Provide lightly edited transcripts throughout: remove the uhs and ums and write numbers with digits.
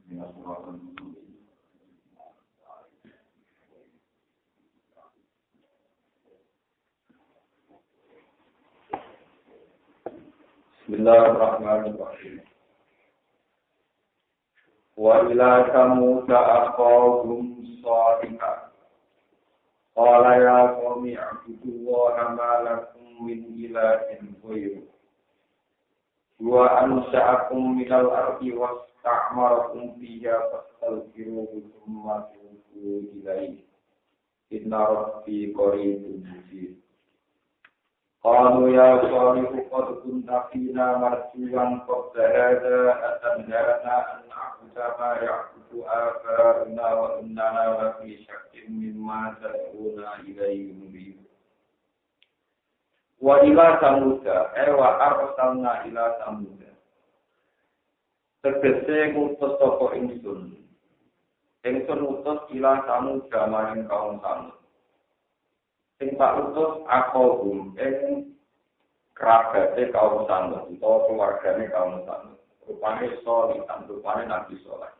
Bismillahirrahmanirrahim. Wa ila samuda aqawhum salihah. Qala ya qawmi a'budu wa ma lakum min ilahin ghairuh. Wa ansha'akum minal ardi wasta'marakum fiha fastaghfiruhu thumma tubu ilaihi. Inna rabbi qaribun mujib. Qalu ya salihu qad kunta fina marjuwan qabla hadha atanharana an na'budu ma ya'budu aba'una wa innana la fi shakkin mimma tad'una ilayhi murib. Wa ila samuda wa arsalna ila samuda. Tegese ngutus sapa ingsun. Ingsun utus ila samuda maring kaum Samud. Sing tak utus akhum ing kerabate kaum Samud utawa keluargane kaum Samud. Rupane Shalih, rupane Nabi Shalih.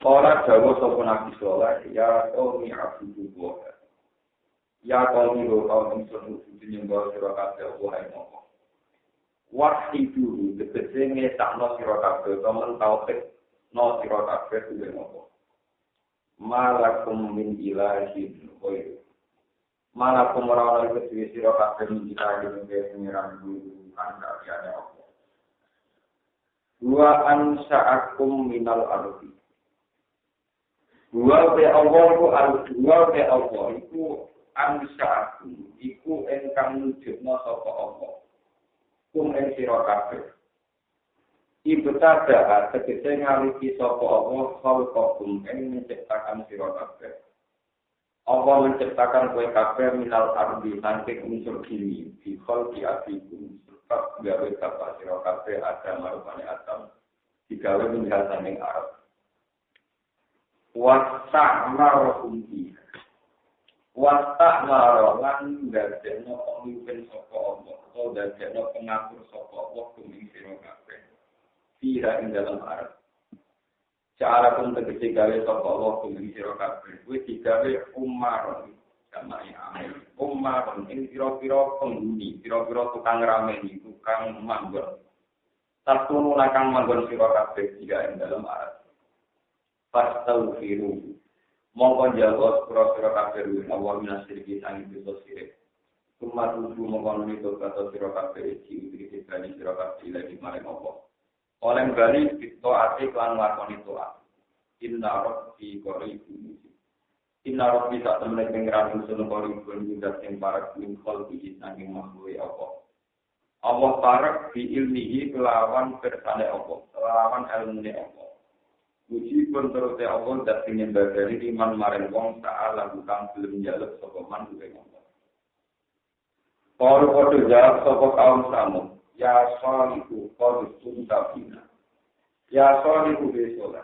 Ora dawuh sapa Nabi Shalih, ya qaumi abudullah. Ya qaumi kaum ingsun nyembah sira kabeh wae moko. Wahidu tegese ngesakno sira kabeh temen tauhid no sira kabeh kuwi moko. Malakum min ilahin ghairu. Malakum ora ana kedue sira kabeh min ilahin pengiran guru kan kaliane apa. Wa ansa'akum minal ardi. Wa Allah iku ansa'akum iku ingkang wujudna sapa apa. Kum ing sira kabeh. Ibtada tegese ngaliki sapa Allah khalqakum ing menciptakan sira kabeh. Allah menciptakan kowe kabeh minal ardi saking unsur bumi fi khalqi abikum sebab gawe bapak sira kabeh Adam marupane Adam digawe minggal saking Arab. Wasta'marukum bi. Wasta'maru lan dadekno pemimpin sapa Allah atau dadekno pengatur sapa Allah kuming sira kabeh. Tidak ing dalam Arab. Cara pun tegese gawe sapa Allah kuming sira kabeh. Kuwi digawe Umar samai amil. Umar ing pira-pira penghuni, pira-pira tukang rameni, tukang manggon. Satunu nakang manggon sira kabeh tidak ing dalam Arab. Fastaghfiru. Mongko njaluk sira kabeh Allah minasirki sang dosa sirik. Umat tubuh mongko nito kata sira kabeh iki dikene sira kabeh lagi maring Allah. Oleh bali kita ati lan lakoni toa. Inna rabbi qaribun. Inna rabbi sak temene pengiran usul qaribun juga sing parek ing qalbi saking makhluk apa. Allah parek bi ilmihi kelawan kersane apa, kelawan ilmune apa. Muji pun terus Allah dadi nyembadani iman maring wong ta'ala bukan belum njaluk sapa man kuwi apa. Para padha jawab sapa kaum Samud. Ya Shalihu qad kunta fina. Ya Shalihu besola.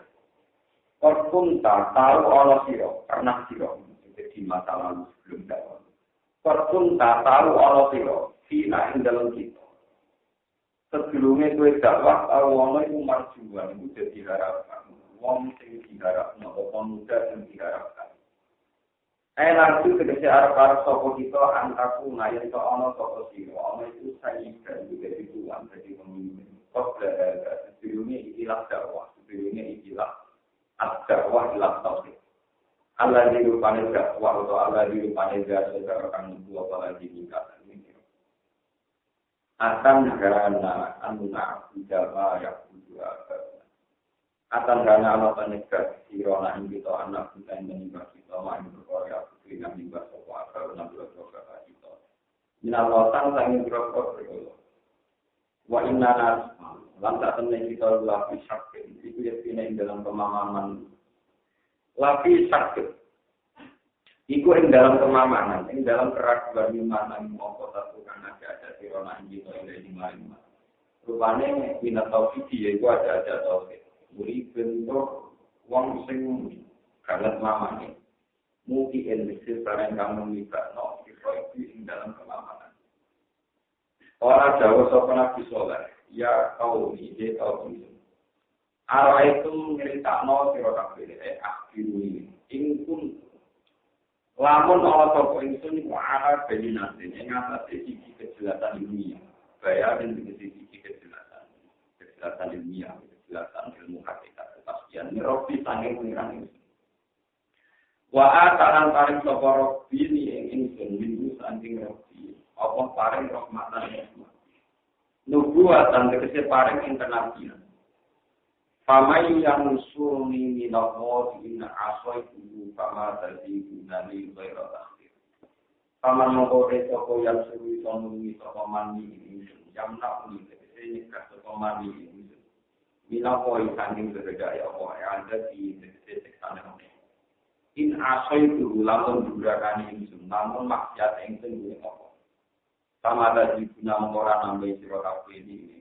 Qad kunta tahu ana sira, pernah sira di masa lalu sebelum dakwah. Qad kunta tahu ana sira, fina ing dalem kita. Sebelumnya kowe dakwah ana iku marjuan iku dadi harapan. Wong sing diharapno apa muda sing diharapkan. Nanti tegese arep-arep sapa kita antaku ngayen to ana sapa sira ana itu sayikan juga dituan dadi pemimpin kok sebelumnya ikilah dakwah sebelumnya ikilah ad-dakwah ila tauhid Allah dirupane dakwah atau Allah dirupane jasa kang dua apalagi nikah ini akan karena anuna jama ya kudu akan karena Allah penegas sirona ing kita anak kita yang menimba kita main berkorea putri yang menimba sopa akal dan berdoa kita minalwatan sangin berokok berkolo wa inna nas lantak temen kita lapis sakit itu ya pina dalam pemahaman lapis sakit itu yang dalam pemahaman yang dalam keraguan iman yang mau satu karena ada sirona ing kita yang lima rupanya minat tauhid yaitu ada tauhid beri bentuk wong sing kangen mamane mugi endese sareng kamu mika no itu ing dalam kelamanan ora jauh sapa Nabi Saleh ya kaum ini kaum ini Ara itu ngritakno sira kabeh akhiruni ing kun lamun ana sapa ingsun iku ala bayinatin ing atase iki kejelasan dunia bayaran ing sisi kejelasan dunia kejelasan ilmu hakikat kepastian rofi sange pengiran wa ataran paring sapa rofi ing ingsun minggu saking rofi apa paring rahmatan nubuatan tegese paring internasional. Famai yang surni minallah inna asaitu kama tadi gunani ghaira takhir. Paman mengkore soko yang suruh sonungi soko mani ini jamna uni tegese nikah soko mani ini. Minallah sanging bergaya Allah yang ada di tegese teksane. In asaitu lamun durakani ini namun maksiat ing sing Allah. Sama tadi guna mengora nambah sira kabeh ini.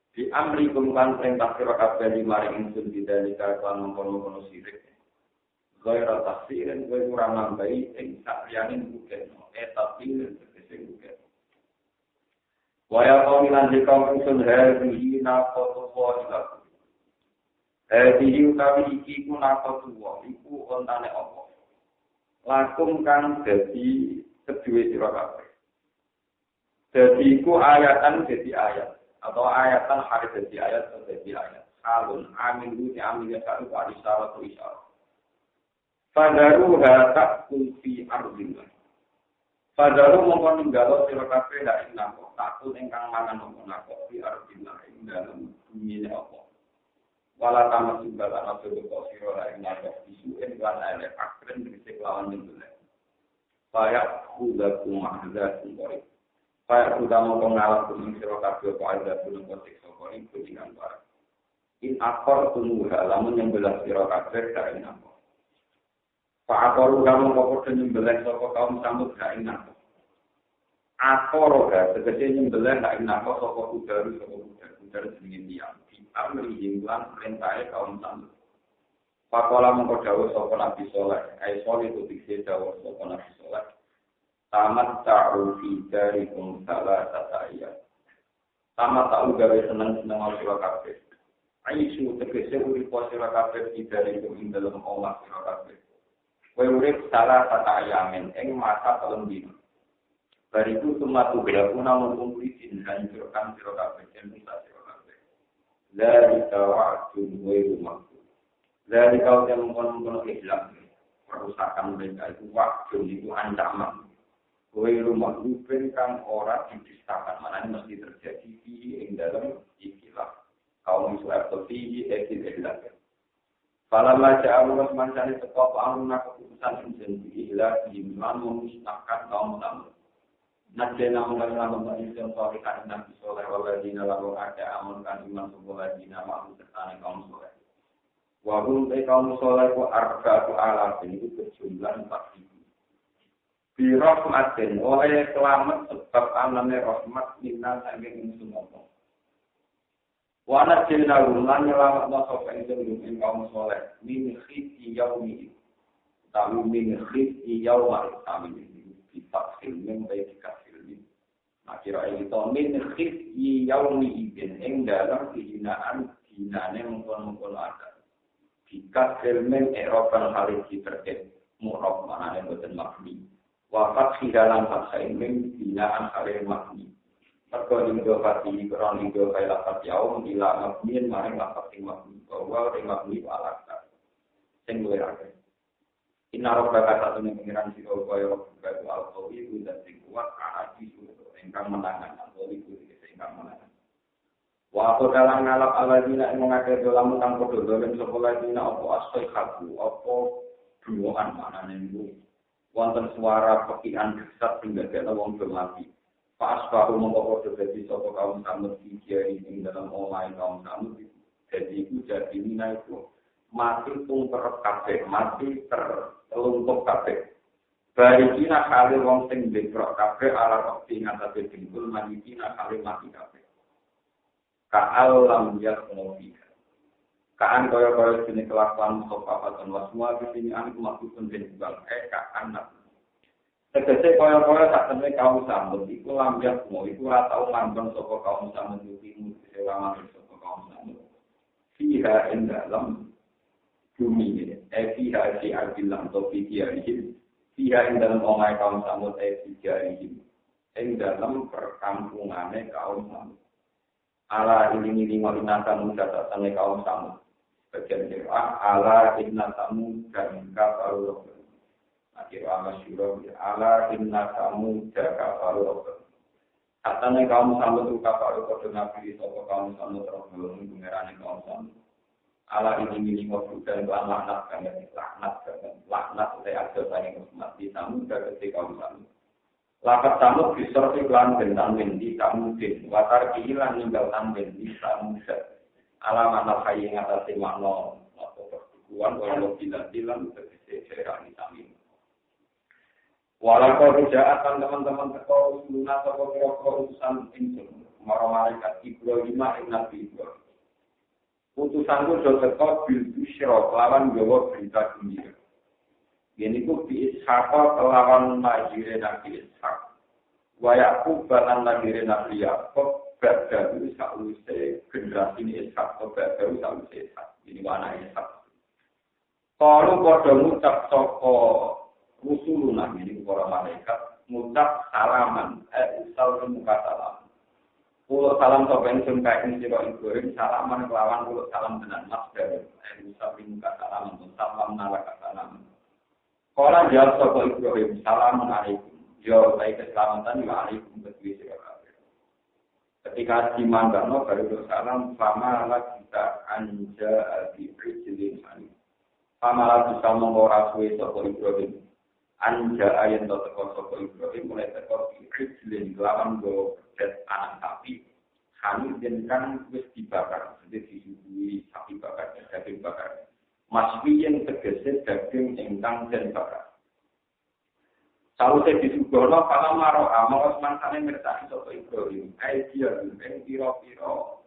Di amri kumkan perintah sira kabeh di mari ingsun didalika kan mengkono-kono sirik. Ghaira tafsirin wa kurang nambahi ing sakliyane bukan tafsir tegese bukan. Wa ya qaumilan dikau ingsun hadhihi naqatu wa ila. Hadhihi utawi iki ku naqatu wa iku ontane apa. Lakum kang dadi kedue sira kabeh. Dadi iku ayatan dadi ayat. Atau ayatan hari jadi ayat atau jadi ayat. Alun amin itu amin ya satu isyarat atau isyarat. Fadaru hatak kulfi ardillah. Fadaru mongkon ninggalo sira kabeh dak ing nako. Takut ingkang mangan mongkon nako fi ardillah ing dalem bumi apa. Wala tamat juga ana sedekah sira ing nako isuen lan elek akren dhisik lawan nyembelih. Fayak kudakum mahdzatun qori. Pak sudah mau mengalah kuning siro kabel ada pun konteks sokoring kuningan barang. In akor tunggu halaman yang belas siro kabel dari nama. Pak akor udah mau kokoh nyembelih soko kaum sambut dari nama. Akor udah segede nyembelih dari nama soko udaru sedingin diam. Kita melihat perintahnya kaum sambut. Pak kolam mengkodawu soko nabi soleh. Aisol itu diksi dawu soko nabi soleh. Tamat ta'ufi dari salah tataya. Tamat ta'u gawe seneng-seneng sira kabeh. Aisu tegese urip sira kabeh dari ing dalem Allah sira kabeh. Kowe urip salah tataya men ing masa telung dina. Bariku sumatu berguna mengumpuli hancurkan sira kabeh ing masa sira kabeh. Dari tawa'dun wa rumahku. Dari kau yang mengkono Islam perusakan mereka itu waktu itu ancaman. Kowe rumah rupen kang ora dipistakan mana mesti terjadi di ing dalam ikilah kaum Islam tepi ikilah. Falamma ja'alus mancane teko panguna keputusan injil ilah iman memusnahkan kaum Samud. Najena mengalami injil sorry kan nabi soleh waladina lalu ada amun kan iman waladina ma'ruf serta kaum soleh. Wa hum kaum soleh ku arba'atu alaf itu berjumlah 4.000. Birahmatin oleh selamat sebab anane rahmat minna saking ingsun apa. Wa najina lan nyelametno sapa ingsun ing kaum saleh min khiti yaumi. Tamu min khiti yauma tamin kita filmen baik kita filmen. Akhirnya itu min khiti yaumi ibn ing dalam kehinaan dinane mengkon-mengkon ada. Jika filmen Eropa haliki terkait murab manane boten makni. Wafat di dalam fakta ini binaan kalian makni. Perkara hingga pasti kurang hingga kaya lapat jauh bila makni maring lapat makni bahwa makni alakar. Sing luwih akeh. Inaro kata satu ning pengiran sira kaya batu al-qawi dan sing kuat ahadi ingkang menangan atau iku ingkang menangan. Wa dalam ngalap aladina ing ngake dalam kang padha dolen sapa ladina apa asai khabu apa duoan manane niku. Wonten suara pekian gesat hingga kena wong bermati. Pas baru mengkokok jadi sopok kaum Samud dikiai ing dalam omai kaum Samud. Jadi itu jadi mina itu mati tungker kabeh, mati terlumpuh kabeh. Barikina kali wong sing dekrok kabeh ala waktu ngatasi dengkul manikina kali mati kabeh. Ka'al lam yakmofi. Kaan kaya-kaya sini kelakuan sopa dan semua di sini anu maksudun denbal kaan nak. Tegese kaya-kaya tak temui kaum Samud iku lambiak mau iku ora tau ngambang sapa kaum Samud iki sewangan sapa kaum Samud. Fi fiha ing dalam bumi ini. Fiha si arbilang to fiha ini. Fiha ing dalam omahe kaum Samud fiha ini. Ing dalam perkampungane kaum Samud. Ala ini ngolinatan mudatane kaum Samud. Bagian kira ala innatamu dan kafaru. Akhirnya masyhur ala innatamu dan kafaru. Katanya kaum Samud itu kafaru pada nabi sapa kaum Samud terus ngerane kaum Samud. Ala ini ngobrol dan laknat saya ada saking mati Samud dari kaum Samud. Lakat Samud bisor iklan bentang bendi kamu din watar kilan ninggal tamben di Samud. Alamat al-hayy ngatasi makna atau perbukuan walau bilang-bilang tegese cerani sami. Walau jaatan teman-teman teko sunah saka kira-kira utusan ingsun marang malaikat Ibrahim ing Nabi Ibrahim. Utusanku do teko bil busyra kelawan gawa berita gembira. Yen iku bi Ishaq kelawan majire Nabi Ishaq. Wa Yaqub lan majire Nabi Yaqub. Badawi sausé generasi ini Ishak atau Badawi sausé Ishak. Ini mana Ishak? Kalau pada ngucap soko rusuluna ini para malaikat ngucap salaman, usal muka salam. Pulau salam sopan sungkai ini siro Ibrahim salaman kelawan pulau salam dengan mas dari usal muka salam untuk salam nalaka salam. Kalau jawab soko Ibrahim salamualaikum. Jawab saya keselamatan waalaikum betul siro. Ketika dimandangno baru salam pamala kita anja di prejilin ani. Pamala bisa mengora suwe sapa Ibrahim. Anja ayen to teko sapa Ibrahim mulai teko di prejilin lawan go pedet anak sapi. Kami jenengan wis dibakar, jadi disuguhi sapi bakar, daging bakar. Maswi yang tegese daging ingkang den bakar. Sausé disugono kala maro amos mansane mirsani sapa Ibrahim. Dia ing pira-pira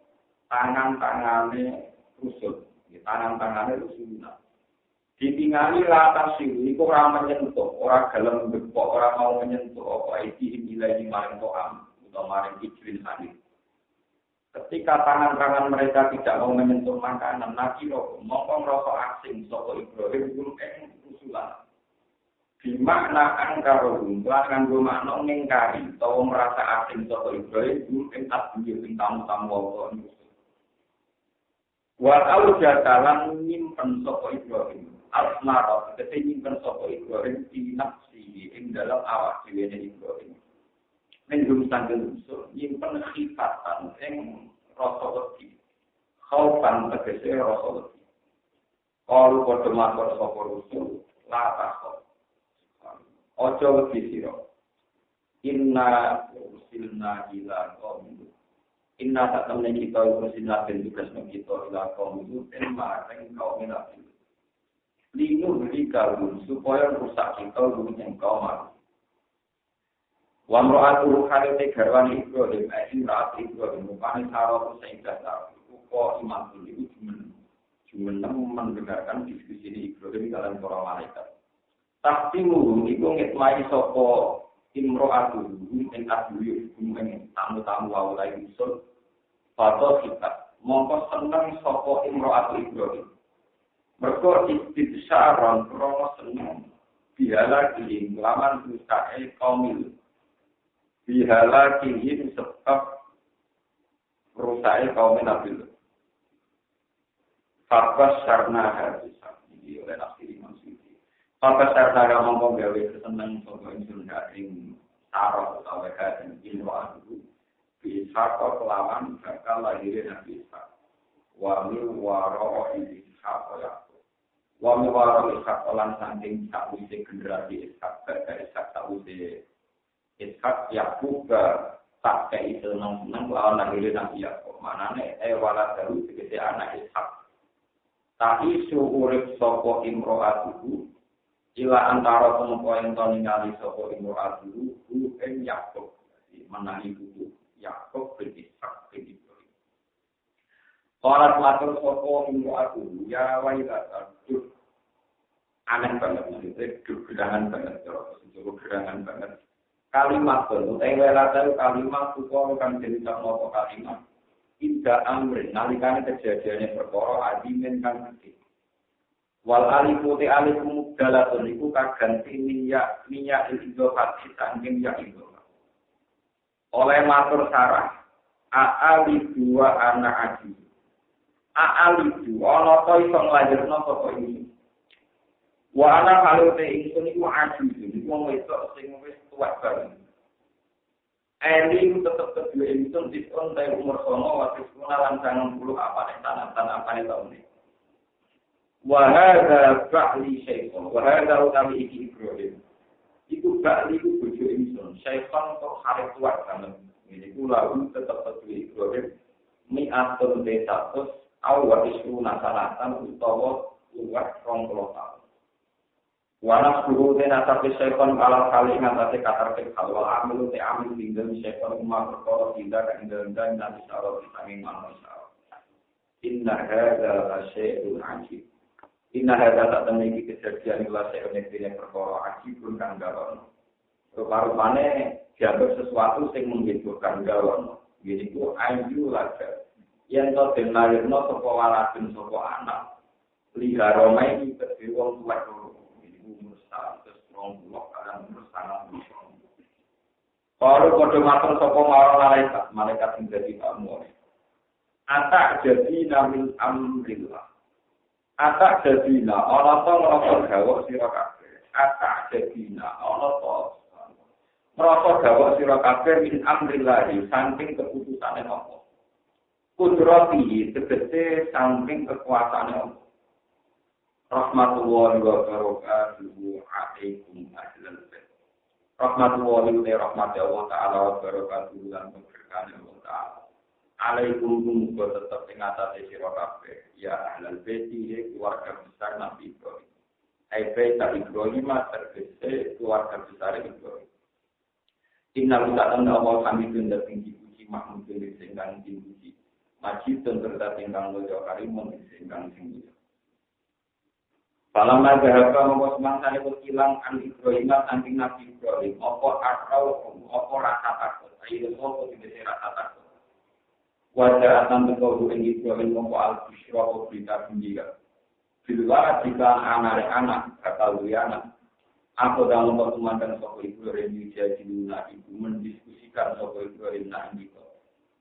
tangan-tangane rusuk, tangan-tangane rusuna. Ditingali latar sing iku ora menyentuh, ora gelem mbekok, ora mau menyentuh apa iki ilahi maring to'am utawa maring ijlin hadis. Ketika tangan-tangan mereka tidak mau menyentuh makanan, nakiro mongko ngrasa asing sapa Ibrahim ing rusulan. Dimakna angkaro lan makna ngingkari utawa merasa asing saka Ibrahim ing tasbih ing tamu-tamu Allah niku. Wa aujadalan nyimpen saka Ibrahim asmara tegese nyimpen saka Ibrahim di nafsi ing dalam awak dhewe Ibrahim. Mendung sanggeng usul nyimpen khifatan ing rasa wedi. Khaufan tegese rasa wedi. Kalu padha makon saka rusul la takut. Ojo wedi sira. Inna ursilna ila qaum. Inna satamne kita ursilna ben tugas kita ila qaum ten marang kaum Nabi. Linu dikaun supaya rusak kita luwih kaum. Wa mra'atu khalite garwan Ibrahim raat Ibrahim rupane sarwa sing dasar. Kok iman itu cuma mendengarkan diskusi Ibrahim dalam para malaikat. Taktimu iku ngitmai sapa imro'atu ing aduyuk ing tamu-tamu wae usul foto kita mongko seneng sapa imro'atu Ibrahim mergo istidsaron krono seneng bihala kiing laman ustae kaumil bihala kiing sebab rusae kaum Nabi Fakas sarna hadis ini oleh Nabi Papa sartara mongkong gawe keseneng sapa ingsun ing sarah utawa kadang ilwa itu bisa kelawan bakal lahir Nabi Isa. Wa min waro Ishaq ya. Wa min waro Ishaq lan saking sakwise generasi Ishaq bakal Ishaq sakwise Ishaq Yakub tak kei seneng lawan lahir Nabi Yakub. Manane wala dalu tegese anak Ishaq. Tapi urip sapa imro'atuhu ila antara tempo yang ningali sapa imro'atuhu ing Yakub. Menangi buku Yakub bin Ishaq bin Ibrahim. Orang matur sapa imro'atuhu ya wailata aneh banget maksudnya gerangan banget gerangan banget. Kalimat itu, wailata kalimat itu kan jadi apa kalimat inda amrin nalikane kejadiane perkara adimen kang gedhe. Wal alifu te alifu mubdalatun iku kaganti minyak idhofat saking ya idhofat. Oleh matur sarah aali dua anak aji. Aali dua ana to iso nglajerno sapa iki. Wa ana kalute ingsun iku aji iki wong wedok sing wis tuwek banget. Eli tetep kedua ingsun diskon dari umur sono waktu sekolah lancangan 10 apa nih tanah apa nih tahun ini. Wahada ba'li syaitan, wahada utami iki Ibrahim. Iku ba'li iku bojo ingsun, syaitan kok hari tua banget. Ini ku lalu tetep kedua Ibrahim. Mi'atun desatus, awal isru nasanatan utawa luwak 20 tahun. Wanas guru dan asap syaitan kalau kali ngatasi kata kalau amil te amil tinggal syaitan umar berkoro tidak tinggal dan nabi sarot ditanging manusia. Inna hadza syai'un ajib. Inna hadza tak temui kejadian ilah syai'un yang berkoro ajib pun kang galon. Rupa-rupane dianggap sesuatu yang menghidupkan galon. Jadi ku ayu laga. Yang to den lahirno sapa waladun sapa anak. Liha romai iki wong tuwek umur 120 kadang umur 100. Kalau kode matur sapa marang malaikat sing dadi tamu. Atak jadi namil amrillah. Atak jadina ana to ngrasa gawok sira kabeh. Atak jadina ana to ngrasa gawok sira kabeh min amrillah saking keputusane Allah. Kudrati tegese saking kekuasaane Allah. Rahmatullahi wa barakatuhu alaikum ahlal bait. Rahmatullahi wa rahmati Allah taala wa barakatuhu lan berkahane Allah taala. Alaikum muga tetep ing atase sira kabeh ya ahlal bait iki keluarga besar Nabi Ibrahim. Ai bait Ibrahim terkese keluarga besar Ibrahim. Inna lillahi wa hamidun dan tinggi puji mahmud sing kang dipuji. Majid dan berkat ingkang mulya karimun sing kang tinggi. Palamah bahasa mongko semangsa niku ilang an Ibrahim saking Nabi Ibrahim apa akau apa rasa takut ayo apa dite rasa takut wajah atan teko ing Ibrahim mongko al-busyra berita gembira bila jika anak kata liana aku dalam pertemuan sapa Ibrahim dijadiluna ibu mendiskusikan sapa Ibrahim nak iki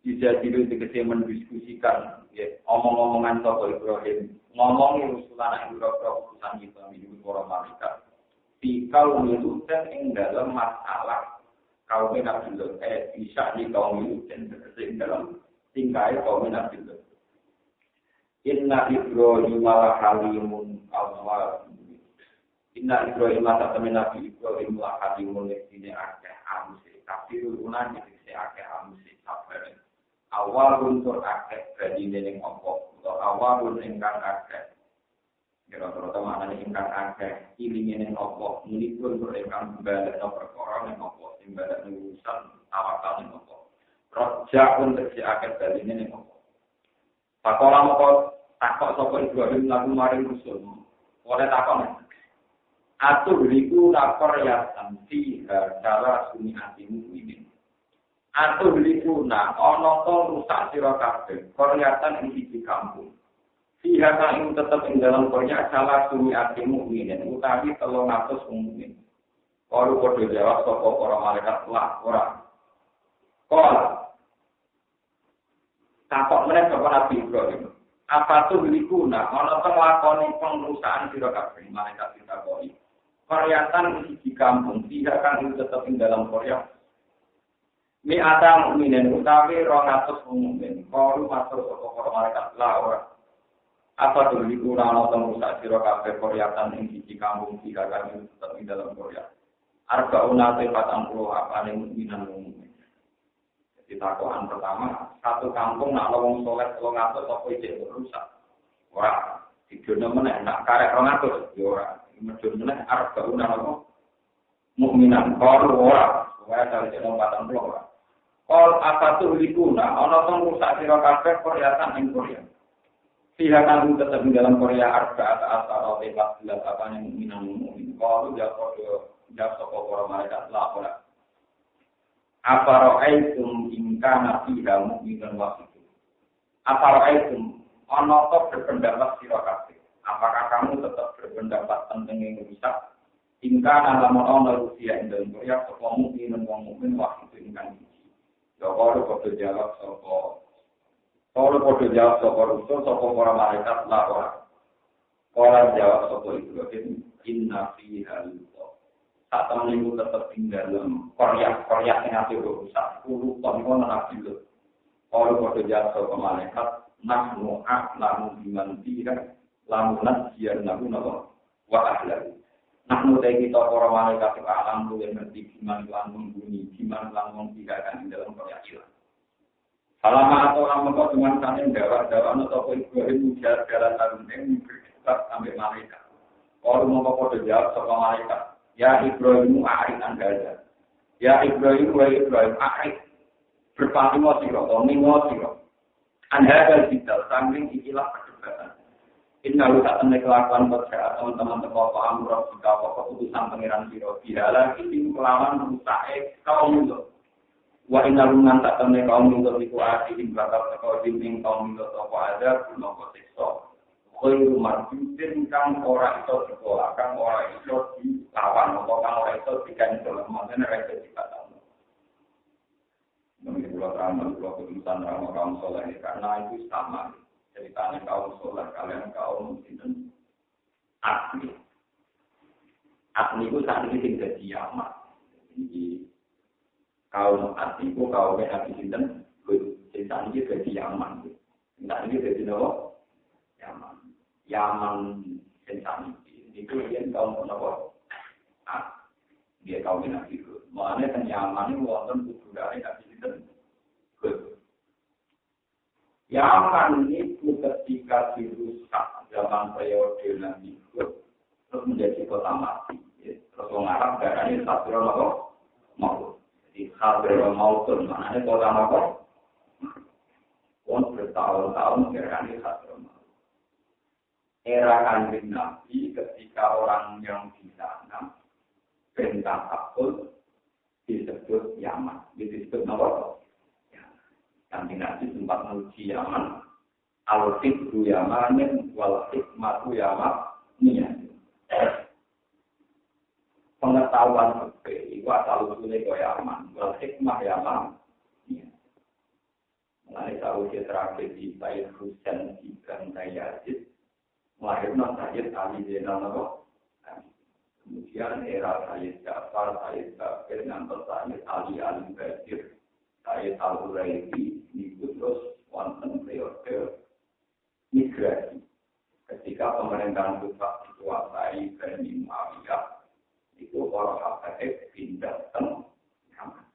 dijadilu tegese mendiskusikan ya omong-omongan sapa Ibrahim ngomongi usulan yang berapa urusan kita menurut para malaikat. Di kaum miluten ing dalam masalah kaum Nabi Lut bisa di kaum miluten ing dalam tingkai kaum Nabi Lut. Inna Ibrahim halimun awwal. Inna Ibrahim temen Nabi Ibrahim halimun ini akeh amsi. Tapi urunan iki akeh amsi sabar. Awal untuk akeh badine ning apa awal ingkang akeh. Kira-kira maknane ingkang akeh ilinge ning apa munipun ingkang balekno perkara ning apa sing balekno urusan tawakal ning apa. Raja untuk si akeh baline ning apa. Pakola moko takok sapa Ibrahim lagu maring rusul. Oleh takok. Atuh riku lapor ya santi cara suni atimu ini. Atau likuna ana to rusak sira kabeh koryatan ing siji kampung. Siha kang tetep ing dalam korya salah sumi ati mukmin utawi 300 mukmin. Kalau padha jawab sapa para malaikat lah ora. Kol. Takok meneh sapa Nabi Ibrahim. Apa tu likuna ana to nglakoni pengrusakan sira kabeh malaikat ditakoki. Koryatan ing siji kampung siha kang tetep ing dalam korya mi ada mukminin utawi 200 mukmin. Kalau matur sapa para malaikat la ora. Apa dulu kurang ana rusak sira kabeh koryatan ing siji kampung sira kami tetep ing dalam korya. Arbauna te 40 apane mukminan mukmin. Jadi takokan pertama, satu kampung nak wong saleh 300 apa iki rusak. Ora, didono meneh nak karek 200 ya ora. Medun meneh arbauna apa mukminan. Kalau ora, wae dalem 40 ora. All apa tuh likuna, ana tong rusak sira kabeh koryatan ing Korea. Siha kang tetep ing dalam Korea arba asal te 14 apane mukminan mukmin. Kalau ya padha ndak sapa para malaikat la ora. Apa ra'aitum in kana fiha mukminan wasitu. Apalagi ono to berpendapat sira kabeh. Apakah kamu tetap berpendapat tentang yang rusak? Hingga alamun ono rusia dan korea sapa mukmin wong mukmin waktu itu ingkang iki. Ya kalau padha jawab sapa rusul sapa para malaikat lapor. Orang jawab sapa Ibrahim inna fiha luto. Tak temen tetap tinggal dalam korea yang ati rusak. Kulo kon nabi lho. Orang padha jawab sapa malaikat nahnu a'lamu biman fiha lamunat biar nabi nawa wa ahlan. Nahnu dari kita para malaikat alam lu yang ngerti gimana lan membunyi, gimana lan membidakan di dalam peryakinan. Selama atau orang mengkau dengan saling dakwah atau Ibrahim ujar jalan tahun ini berdebat sampai malaikat. Orang mengkau pada jawab sama malaikat, ya Ibrahim a'rid anda. Ya Ibrahim a'rid berpaling wasiro, toning wasiro. Anda ada di dalam samping ikilah perdebatan. Inna luka tenek kelakuan bersehat teman-teman teko amroh jika keputusan pengiran siro bihala ini kelawan rusae kaum itu. Wa inna lungan tak tenek kaum itu iku asih bakal teko dinding kaum itu apa ada guna kotekso. Khairu marjudin kang ora iso sekolah kang ora iso dilawan atau kang ora iso dikancel maksudnya ora iso dikatakan. Namun kalau terang keputusan orang kaum soleh karena itu sama. Ceritanya kaum soleh, kalian kaum muslimin Agni. Agni itu saat ini tinggal di Yaman. Jadi kaum Agni itu kaumnya Nabi Sinten, jadi saat ini tinggal di Yaman. Saat ini tinggal di Nawa, Yaman. Yaman saat ini. Itu dia kaum Nawa. Dia kaum Nabi itu. Makanya kan Yaman itu wonten budaya Nabi Sinten. Yaman itu ketika dirusak zaman periode Nabi Hud terus menjadi kota mati. Terus orang Arab darahnya Hadrul Maut. Jadi Hadrul Maut itu maknanya kota apa? Pun bertahun-tahun darahnya Hadrul Maut. Era Kanjeng Nabi ketika orang yang di sana perintah takut disebut Yaman. Disebut apa? Kanjeng Nabi sempat menuju Yaman, al-fikru Yamanin, wal-hikmatu Yamanin. Pengetahuan fikih itu asal-usulnya ke Yaman, wal-hikmah Yamanin. Mulai tahu terakhir di Sayyid Husain Ibn Yazid, melahirkan Sayyid Ali Zainal Abidin. Kemudian era Sayyid Ja'far, Sayyid Bakir, ngantor Sayyid Ali Al-Badir. Saya tahu lagi itu terus wonten periode migrasi. Ketika pemerintahan Kufah dikuasai Bani Muawiyah, itu orang Habaib pindah ke Yaman.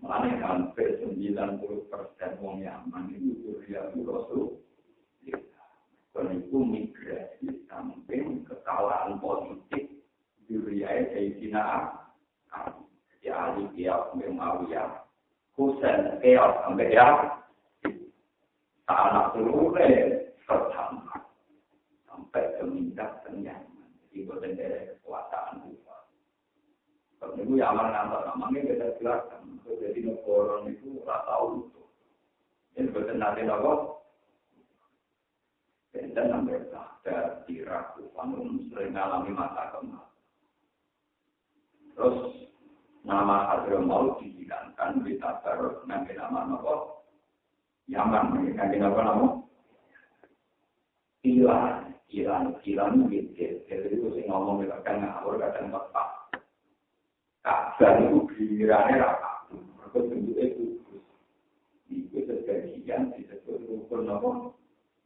Mulai hampir 90% wong Yaman itu Zuriyah Rasul. Dan itu migrasi sampai kesalahan politik Zuriyah Sayyidina Ali. Jadi Ali dia Muawiyah. Husain keok sampai ya anak turunnya pertama sampai kemindah kenyaman jadi bukan dari kekuasaan juga. Kalau itu Yaman ngantar namanya kita jelaskan jadi negara itu rata untuk ini bukan nanti apa dan sampai sadar diraku panun sering mengalami masa kemal terus nama Hadrul Maut dihilangkan ditabar nanti nama apa? Yaman nanti nama hilang gitu. Jadi itu sih ngomong kadang ngawur kadang tepat. Kabar itu gilirannya rapat. Mereka bentuknya khusus. Itu sebagian disebut rukun apa?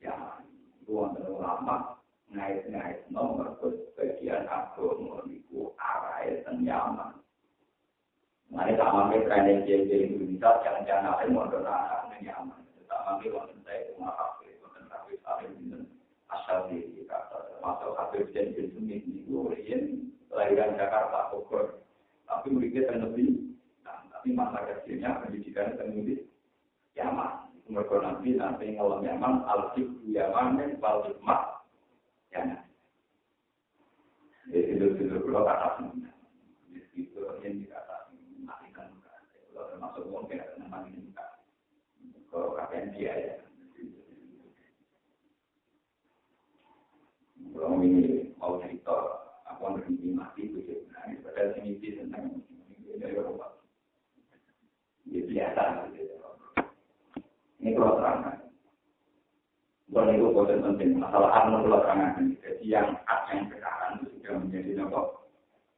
Yaman. Itu antara ulama ngait nomor sebagian agama itu arahnya dan Yaman. Mari sama kita jadi Indonesia jangan-jangan ada modal anak nyaman. Sama kita saya cuma kafe saling asal di kata masuk kafe jadi seni itu yang lahiran Jakarta Bogor. Tapi mereka lebih, tapi masa kecilnya pendidikan lebih Yaman. Mereka nanti ngalam Yaman, al-Fiqh Yaman dan al-Hikmah Yaman. Jadi itu kalau kata itu yang dikata. Masuk uang kita nama ini kalau kakek dia ya Kalau ini mau cerita, aku ngerti mati itu sebenarnya. Padahal ini tentang ini Eropa. Ini biasa. Ini kalau terangkan. Bukan itu konten penting. Masalah anu kalau terangkan. Jadi yang sekarang itu sudah menjadi nopo.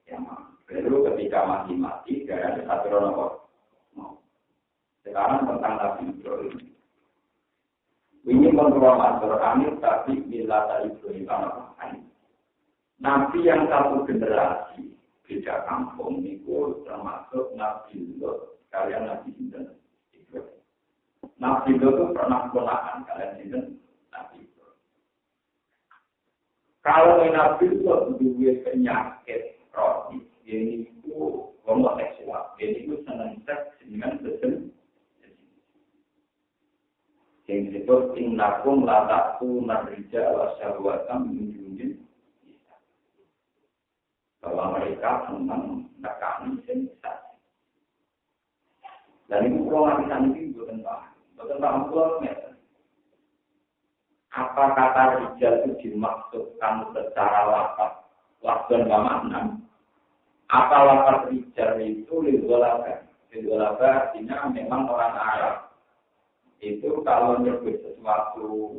Yang dulu ketika masih mati, gak ada satu nopo. Sekarang tentang Nabi Ibrahim. Ini kontrol masyarakat kami, tapi bila tadi Ibrahim Nabi yang satu generasi beda kampung itu termasuk Nabi Lot, kalian Nabi Ibrahim. Nabi Lot itu pernah kenalan kalian Ibrahim Nabi Ibrahim. Kalau Nabi Lot dua penyakit kronis, ini itu homoseksual, ini itu senang seks dengan betul. Yang disebut innakum la ta'tuna rijala syahwatan min dunil nisa. Bahwa mereka memang nekani sensasi. Dan itu kalau nggak bisa bukan paham meter. Apa kata rijal itu dimaksudkan secara lafaz dan makna? Apa lafaz rijal itu lidolaba? Lidolaba artinya memang orang Arab. Itu kalau nyebut sesuatu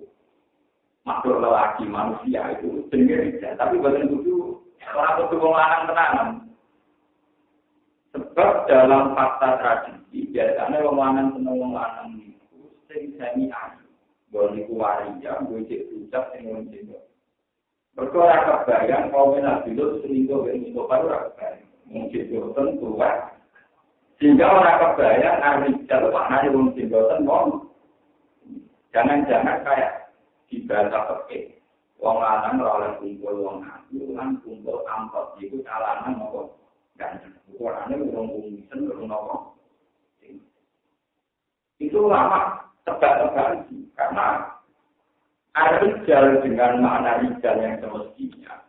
makhluk lelaki manusia itu jenis ya, tapi bukan itu orang betul lanang tenang. Sebab dalam fakta tradisi biasanya wong lanang seneng wong lanang itu sing semi ayu, boleh niku waria, boleh cek ucap sing wong cek. Berkora kebayang kaum Nabi itu selingkuh dengan itu baru kebayang, mungkin boten tua. Sehingga orang kebayang arijal maknanya wong cek boten wong. Jangan-jangan kayak di bahasa peke, wong lanang oleh kumpul wong ayu, kan kumpul angkot itu kalangan nopo ganteng. Ukurannya urung kumisen, urung nopo. Itu lama tebak-tebakan karena rijal dengan makna rijal yang semestinya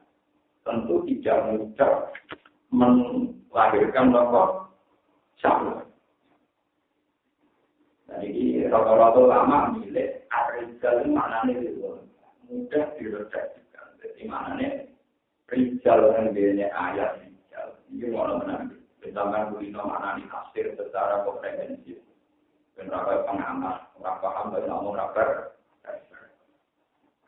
tentu tidak mudah melahirkan nopo syahwat. Jadi rata-rata lama milik rijal itu maknanya itu mudah diredaksikan. Jadi maknanya rijal yang dia ayat rijal. Ini mau menang. Bentangkan kulino maknanya tafsir secara komprehensif. Beberapa pengamat, orang paham dan ngomong rapper.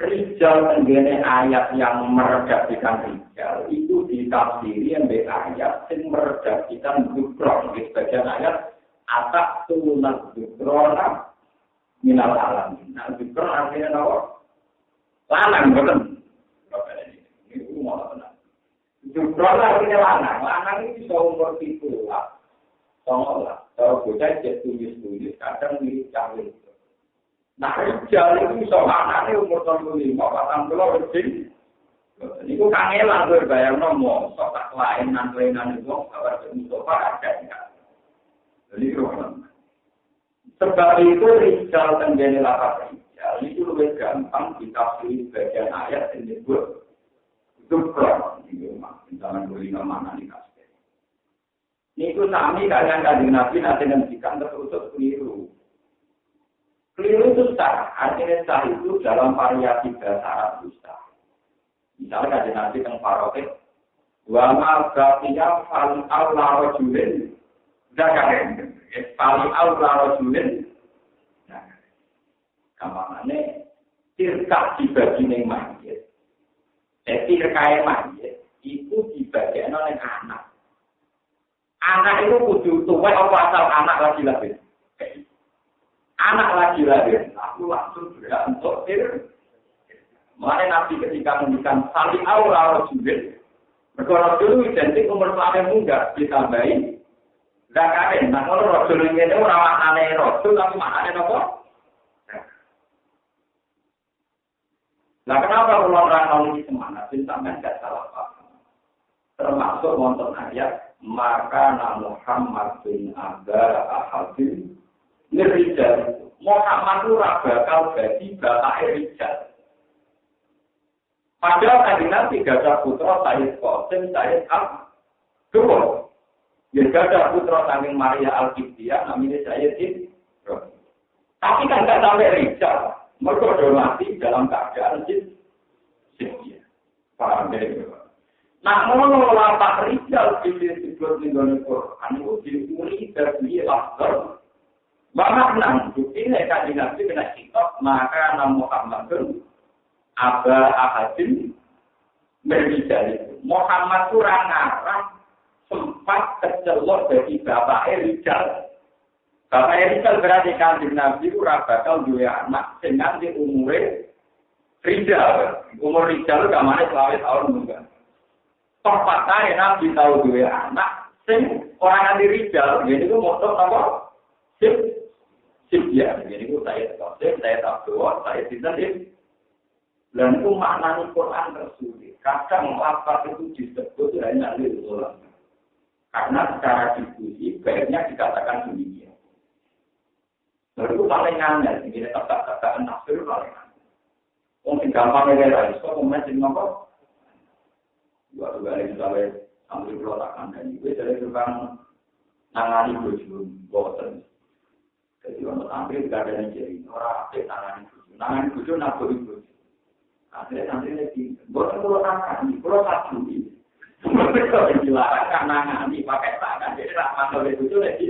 Rijal yang dia ayat yang meredaksikan rijal itu ditafsiri yang dia ayat yang meredaksikan bukron. Di sebagian ayat atak tunat dukrona minal alam. Nah, dukron artinya apa? Lanang, betul? Ini mau apa? Dukron artinya lanang. Lanang itu bisa umur 7 lah. Soalnya, kalau bocah jadi tulis-tulis, kadang mirip cawin. Nah, rijal itu bisa lanangnya umur 35, 40 lebih. Ini ku kangelan berbayar nomor, sok lain nanti-nanti itu, kalau Mustafa ada enggak? Jadi sebab itu rijal tenggene lapat rijal itu lebih gampang ditafsiri bagian ayat yang disebut dukron. Ini misalnya kulino mana nih kasih. Ini itu sami kalian kajian Nabi nanti menghentikan terus keliru. Keliru itu sah. Artinya sah itu dalam variasi bahasa Arab itu sah. Misalnya kajian Nabi tentang parotik. Wa ma baqiya fal Allah rajulin zakarin. Paling awal rajulin. Nah, kamarane tirkah dibagi ning mayit. Tirkae mayit itu dibagikan oleh anak. Anak itu kudu tuwek apa asal anak lagi lahir. Anak lagi lahir, aku langsung berhak untuk Mulai Nabi ketika mendikan paling awal rajulin. Berkorok dulu identik umur paling muda ditambahin. Zakarin, nah kalau rasul ini orang maknanya rasul, tapi maknanya apa? Nah kenapa orang ini semangat? Sampai tidak salah paham. Termasuk wonten ayat, maka Muhammad bin Abdul Ahadin Rijal. Muhammad itu bakal jadi bapak Rijal. Padahal tadi nanti gada putra Sayyid Qasim, Sayyid Abdul. Ya ada putra saking Maria Al-Qibtiyah namanya Sayyid Ibrahim. Tapi kan tidak sampai Rijal. Mereka sudah mati dalam keadaan Sintia. Paham ya? Nah, ngono lapak rijal disebut ning Quran itu diuli dari afdal. Makna bukti nek kanjeng Nabi kena kitab maka nama Muhammadun aba ahadin berbijal. Muhammad kurang ngarang sempat kecelok dari bapaknya Rijal. Bapaknya Rijal berarti kanjeng Nabi ora bakal duwe anak sing nganti umure Rijal. Umur Rijal gamane 20 tahun enggak. Tempat kaya Nabi tahu dua anak, sing orang nanti Rijal, jadi itu motor apa? Sip ya, jadi itu saya tahu, saya tahu, saya tidak sip. Dan itu maknanya Quran tersulit. Kadang lapat itu disebut hanya lil'ulam. Karena secara diskusi, baiknya dikatakan demikian. Lalu itu paling aneh, ini kata-kata nafsir paling aneh. Mungkin gampang ya, itu komen apa? Dua kali misalnya ambil pelotakan dan juga dari tukang nangani bojo boten. Jadi untuk ambil gak ada yang jadi orang aktif nangani bojo nak bojo. Akhirnya nanti lagi boten pelotakan, pulau satu ini. Kalau dilarang kan nangani pakai tangan, jadi tak masuk dari bojo lagi.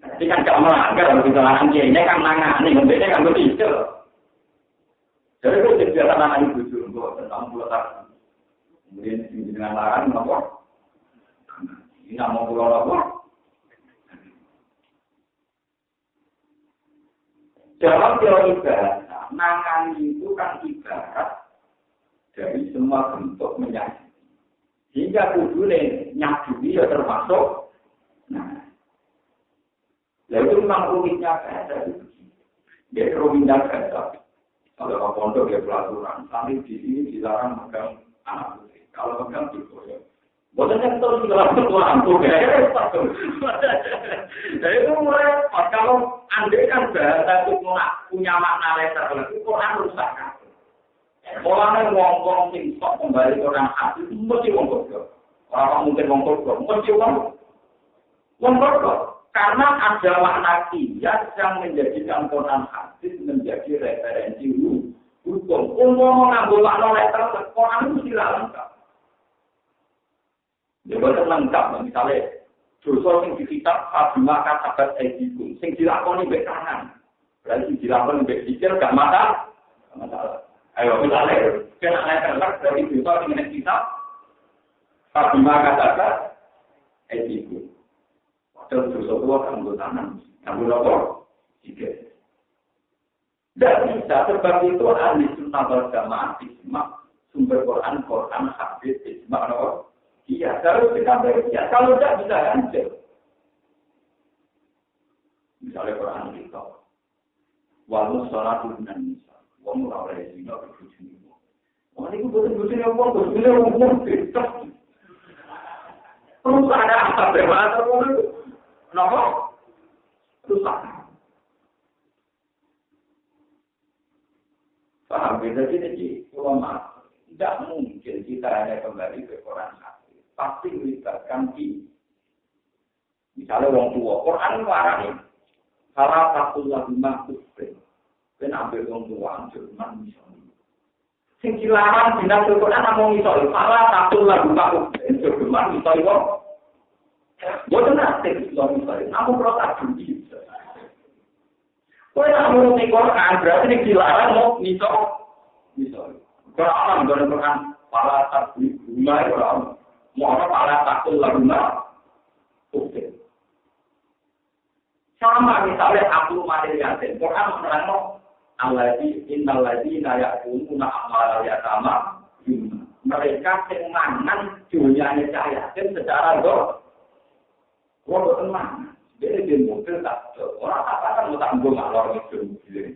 Jadi kan gak melanggar kalau kita nangani ini kan nangani, membeda kan begitu. Jadi kalau kegiatan anak ibu juga tentang pulau tak, kemudian dengan larang lapor, ini nama pulau lapor. Dalam teori bahasa, nangani itu kan ibarat dari semua bentuk menyaji. Hingga kudune nyajui ya termasuk. Nah, lalu memang rumitnya bahasa itu. Dia rumitnya bahasa. Kalau pondok ya pelaturan, sampai di sini dilarang megang anak putri. Kalau megang digoyang. Bukan yang terus dalam ketuaan tuh, ya itu repot. Kalau andai kan bahasa itu punya makna letter, itu Quran rusak kan. Orangnya ngomong singkok kembali ke orang hati, mesti ngomong kok. Orang mungkin ngomong kok, mesti ngomong kok. Karena ada makna kias yang menjadikan Quran hadis menjadi referensi hukum. Umum mengambil makna letter, Quran itu tidak lengkap. Dia betul lengkap, misalnya dosa yang di kitab Fadima Katabat Edikum, yang dilakoni baik kanan. Berarti dilakoni baik pikir, gak masalah. Ayo, misalnya, kena letter dari dosa yang di kitab Fadima Katabat Edikum. Padahal dosa tua kan tanam, yang berapa? 3. Tidak bisa, sebab itu ahli sunnah wal jamaah ijma sumber Quran hadis ijma no. Iya, harus kita berikan. Kalau tidak bisa hancur. Misalnya Quran kita, walau salatu dan nisa, wa mulawai zina berhujung. Wah ini betul-betul yang umum kita. Terus ada apa berbahasa itu? Kenapa? Rusak. Paham? Jadi ulama tidak mungkin kita hanya kembali ke Quran hadis. Pasti melibatkan di. Misalnya orang tua, Quran warani. Salah satu lagu makhluk. Dan ambil orang tua, Jerman misalnya. Sing dilarang dina Quran namung iso. Salah satu lagu makhluk. Jerman misalnya. Boten nate misalnya. Namun protak judi. Kau yang menurut Quran berarti ini dilarang mau misal. Kalau orang Quran pala tak bunga orang mau apa pala takul laguna. Oke. Sama misalnya aku materiatin Quran menerangno alladzina innalladzina ya'kuluna amwalal yatama. Mereka yang mangan dunyane cahaya secara doh. Kau tenang. Dia di mobil tak orang katakan mau tanggung ngalor itu mobil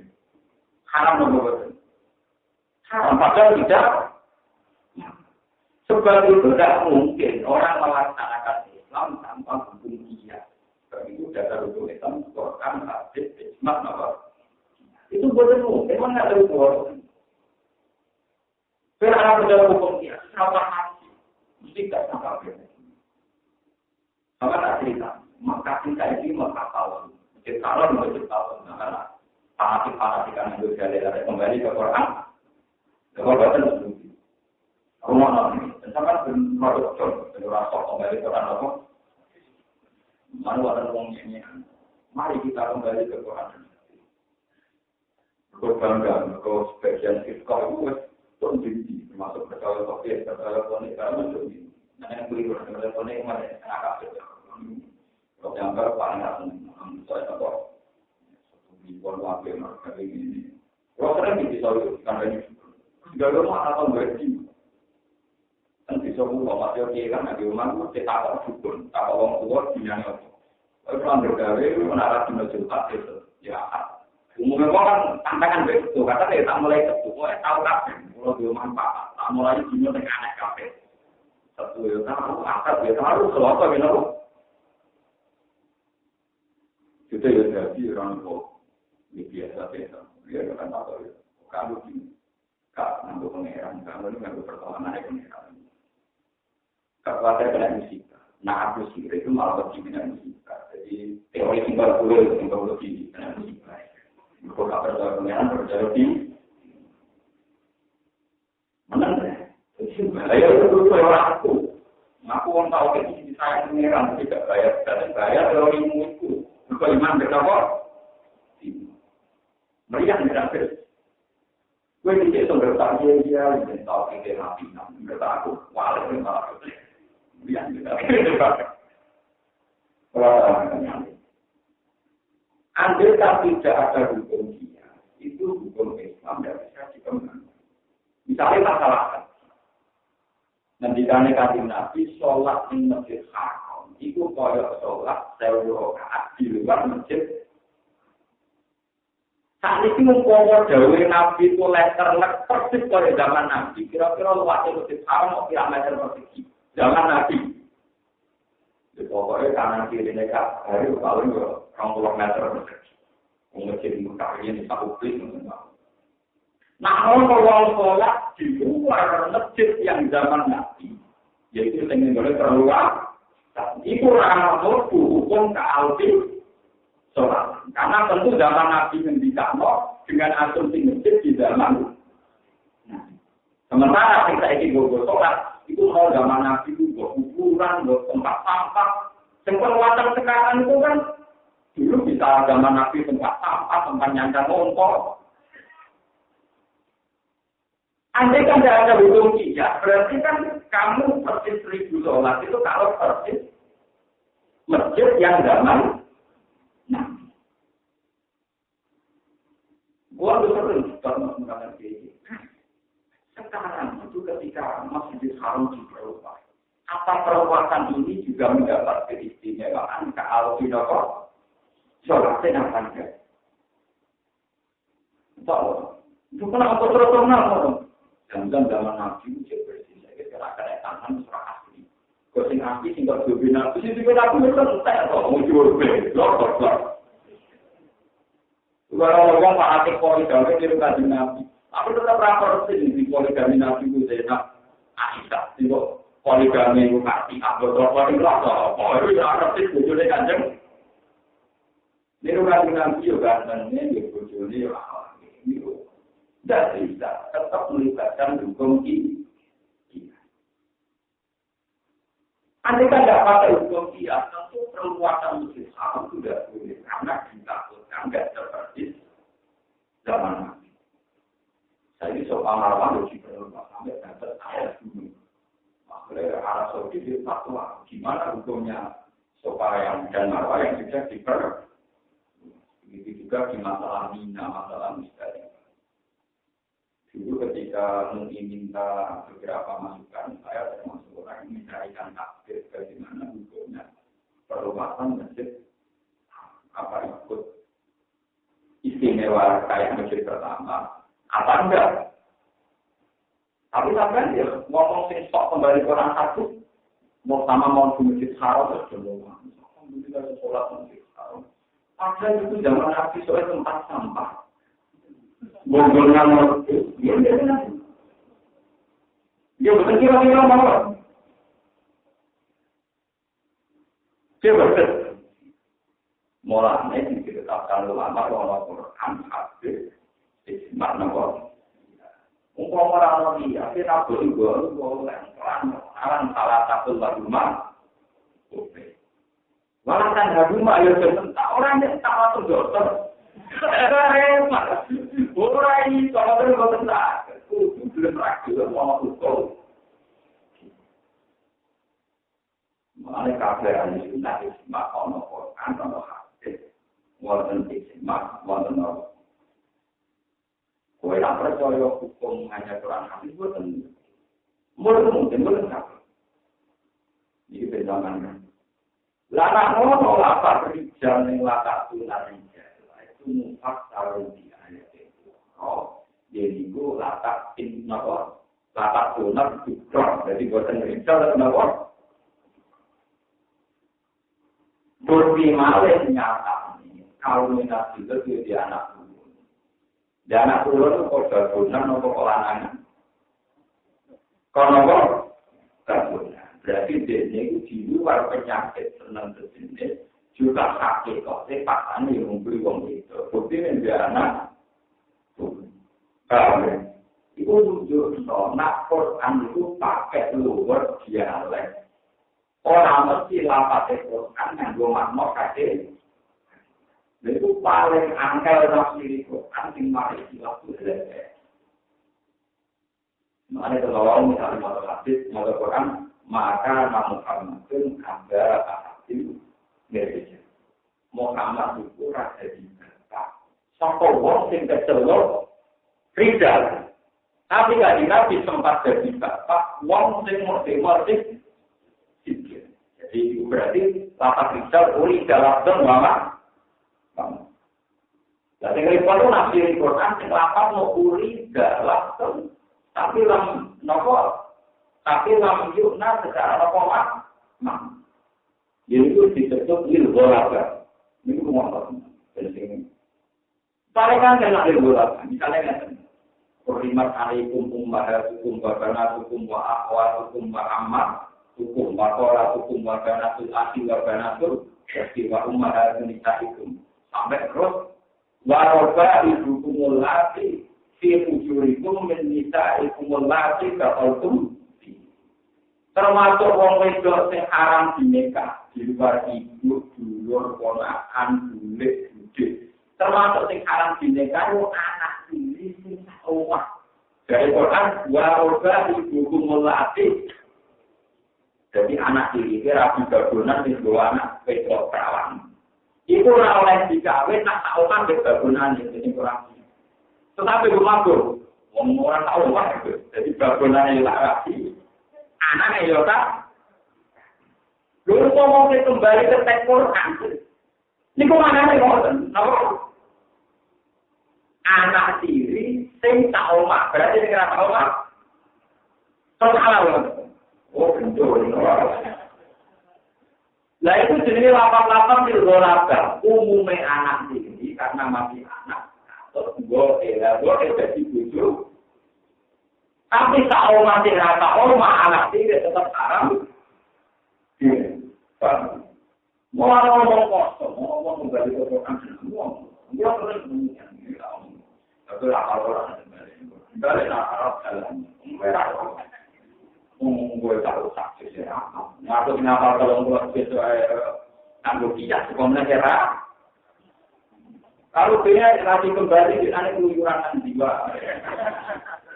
haram nomor haram padahal tidak. Sebab itu tidak mungkin orang melaksanakan Islam tanpa hukum dia. Sebab itu dasar hukum Islam Quran hadis ijma nomor itu boleh mungkin memang ada hukum. Karena ada hukum dia sama hati mesti tak sampai. Apa tak cerita? Maka kita ini maka tahun. Jadi kalau mau tahun, karena sangat fanatik-fanatikan itu dari kembali ke Quran. Kalau baca seperti rumah nanti, misalkan produk rasok kembali ke Quran apa? Mana ada ngomongnya? Mari kita kembali ke Quran. Berbangga, kalau sebagian fiskal itu tinggi, termasuk percaya Soviet, percaya konek, karena itu nah yang beli percaya konek mana agak beda. Kalau yang paling atas, saya tahu. Bukan wakil kayak gini. Kalau sering bisa itu karena ini juga rumah atau berarti kan bisa buka masih oke kan di rumah masih tak dukun tak orang tua dinanya. Kalau orang bergawe menara di juta itu ya umumnya kan tantangan begitu kata saya tak mulai itu tahu kafe kalau di rumah pak tak mulai dino dengan anak kafe satu ya tahu akar ya tahu selama gitu. Kita ya jadi orang tua biasa, dia akan tahu kalau kak nanggung pengeran, kamu ini nanggung pertolongan dari pengeran. Kalau saya kena musika, nah aku sih itu malah berkaitan musika. Jadi teori simbologi kena musika. Kalau tak percaya pengeran percaya di mana? Saya itu orang aku. Aku orang tahu kan saya pengeran tidak bayar teori itu. Bukan iman berapa? Meriah berarti. Gue tidak sumber tanya dia, tidak tahu kita nabi, tidak tahu walau malah meriah berarti. Andai tidak ada hukum dia, itu hukum Islam tidak bisa dikembangkan. Misalnya masalah nanti kami kajian nabi sholat di masjid Haram, itu kalau sholat sewa rakaat di luar masjid. Saat ini mengkongkong dawe Nabi itu letter persis pada zaman Nabi. Kira-kira luasnya masjid Haram mau kira meter persegi. Zaman Nabi. Di pokoknya kanan kiri mereka hari paling 20 meter persegi. Masjid Mekah ini bisa publik. Nah, kalau sholat di luar masjid yang zaman Nabi, yaitu yang boleh terluar, itu ramah hukum ke alfi. Sholat. Karena tentu zaman Nabi ngendikan dengan asumsi masjid di zaman. Nah, sementara kita ingin gogo sholat itu mau zaman Nabi itu ukuran, tempat sampah. Perluasan sekarang itu kan dulu bisa zaman Nabi tempat sampah, tempat nyandang motor. Andai kan tidak ada hukum tidak, berarti kan kamu persis 1000 sholat itu kalau persis masjid yang zaman. Nah, gua tuh sering mengatakan begini. Sekarang itu ketika Masjidil Haram diperluas, apa perluasan ini juga mendapat keistimewaan ke al-Qidokor? Sholatnya apa enggak? Itu kan apa terus-terus dan zaman Nabi ujian bersih, saya kira ada tangan surah asli. Kau sing asli tinggal dua bina, sih juga aku itu saya atau mau jual beli, lor. Kalau orang fanatik poligami itu kan Nabi. Aku tetap rapor di poligami Nabi itu Zainab Aisyah. Itu poligami itu kaki aku poligami lah. Oh itu Arab itu bujurnya kanjeng. Ini kan Nabi juga nanti di bujurnya lah. Tidak bisa tetap melibatkan hukum ini. Andai kan tidak pakai hukum dia, tentu perluasan Masjid Haram sudah boleh karena ditakutkan tidak seperti zaman Nabi. Jadi soal marwah harus diperluas sampai dapat ayat dulu. Oleh Arab Saudi di fatwa, gimana hukumnya soal yang dan marwah yang sudah diperluas. Begitu juga di masalah Mina, masalah misteri. Dulu ketika minta beberapa masukan, saya termasuk orang yang mencarikan takdir bagaimana hukumnya perluasan masjid apa ikut istimewa kayak masjid pertama apa enggak? Tapi sampai dia ngomong sih sok kembali orang satu, mau sama mau di masjid Haram terus semua, kita sholat masjid Haram. Padahal itu zaman Nabi soal tempat sampah. Bonggolnya dia betul kira-kira mau. Dia betul. Mulanya ditetapkan ulama bahwa Quran hadis kalau dia kita boleh alam salah satu rumah. Oke. Malah kan rumah ya sebentar orang yang tak masuk dokter. Orang ini kalau benar itu belum rakyat mau usul. Mengenai kabar ini sudah dismak ono Quran ono hadis, wonten dismak wonten ono. Kowe ora percaya hukum hanya Quran hadis boten. Mungkin apa? Ini penjaman. Lah ono apa rijal ning latak tunar rijal. Itu mufak taruh di ayat itu. Oh, jadi itu latak napa? Latak tunar juga. Jadi boten rijal napa? Bukti malih nyata kalau minat itu di anak turun. Di anak turun itu kode tunan atau kelanangan. Kalau ketunan, berarti dia itu di luar penyakit senang terjenis juga sakit kok. Paksanya yang memberi uang itu. Bukti di anak turun. Kalau itu tunjuk nak Quran itu pakai luar dialek. Orang mesti lapat Quran yang dua makna kasih. Itu paling angkel nafsi Quran yang mari silap itu selesai. Makanya kalau misalnya mau hadis, mau Quran, maka Muhammadun ada hadis dari Muhammad itu rasa dibaca. Sampai wong sing kecelok rijal. Tapi gak Nabi sempat jadi bapak, wong sing mesti jadi berarti lapak rijal uli dalam mama. Jadi repot itu nafsi Quran sing lapak mau uli dalam tapi lam nopo tapi lam yukna secara nopo mak. Jadi itu disebut ilgolaga. Ini kumpulan penting. Palingan kena ilgolaga. Misalnya kan, Kurimat alaikum ummahatukum wa banatukum wa akhwatukum wa ammat. Hukum makola hukum wabanatul asli wabanatul jadi wa ummahatun nisaikum sampai terus waroba ibukumul lati fi ujurikum min nisaikumul lati kaultum termasuk wong wedok sing haram dinikah di luar ibu dulur ponakan bulik budhe termasuk sing haram dinikah yo anak diri sing omah dari Quran waroba ibukumul lati. Jadi anak diri kira gabungan di dua anak pedok perawan. Itu ora oleh dikawin nak tahuan di gabungan ini kurang. Tetapi rumahku, orang tahu lah itu. Jadi gabungan yang laki, anaknya ya tak. Lalu ngomong kembali ke teks Quran. Ini kok anaknya ngomong, anak diri, sing tak omah, berarti sing tak omah. Salah loh. Oh, betul. Lah itu jenis lapak-lapak di luar umumnya anak ini karena masih anak. Atau gue jadi bujuk. Tapi tak masih rata anak ini tetap haram. Mau ngomong kosong, mau ngomong kembali ke Quran, ngomong. Dia terus mengingat. Tapi akal orang kembali akal jalan. Gue tahu saksi saya. Ngatur kenapa kalau gue besok anggur tidak sekolah negara. Kalau dia lagi kembali di sana keluyuran jiwa.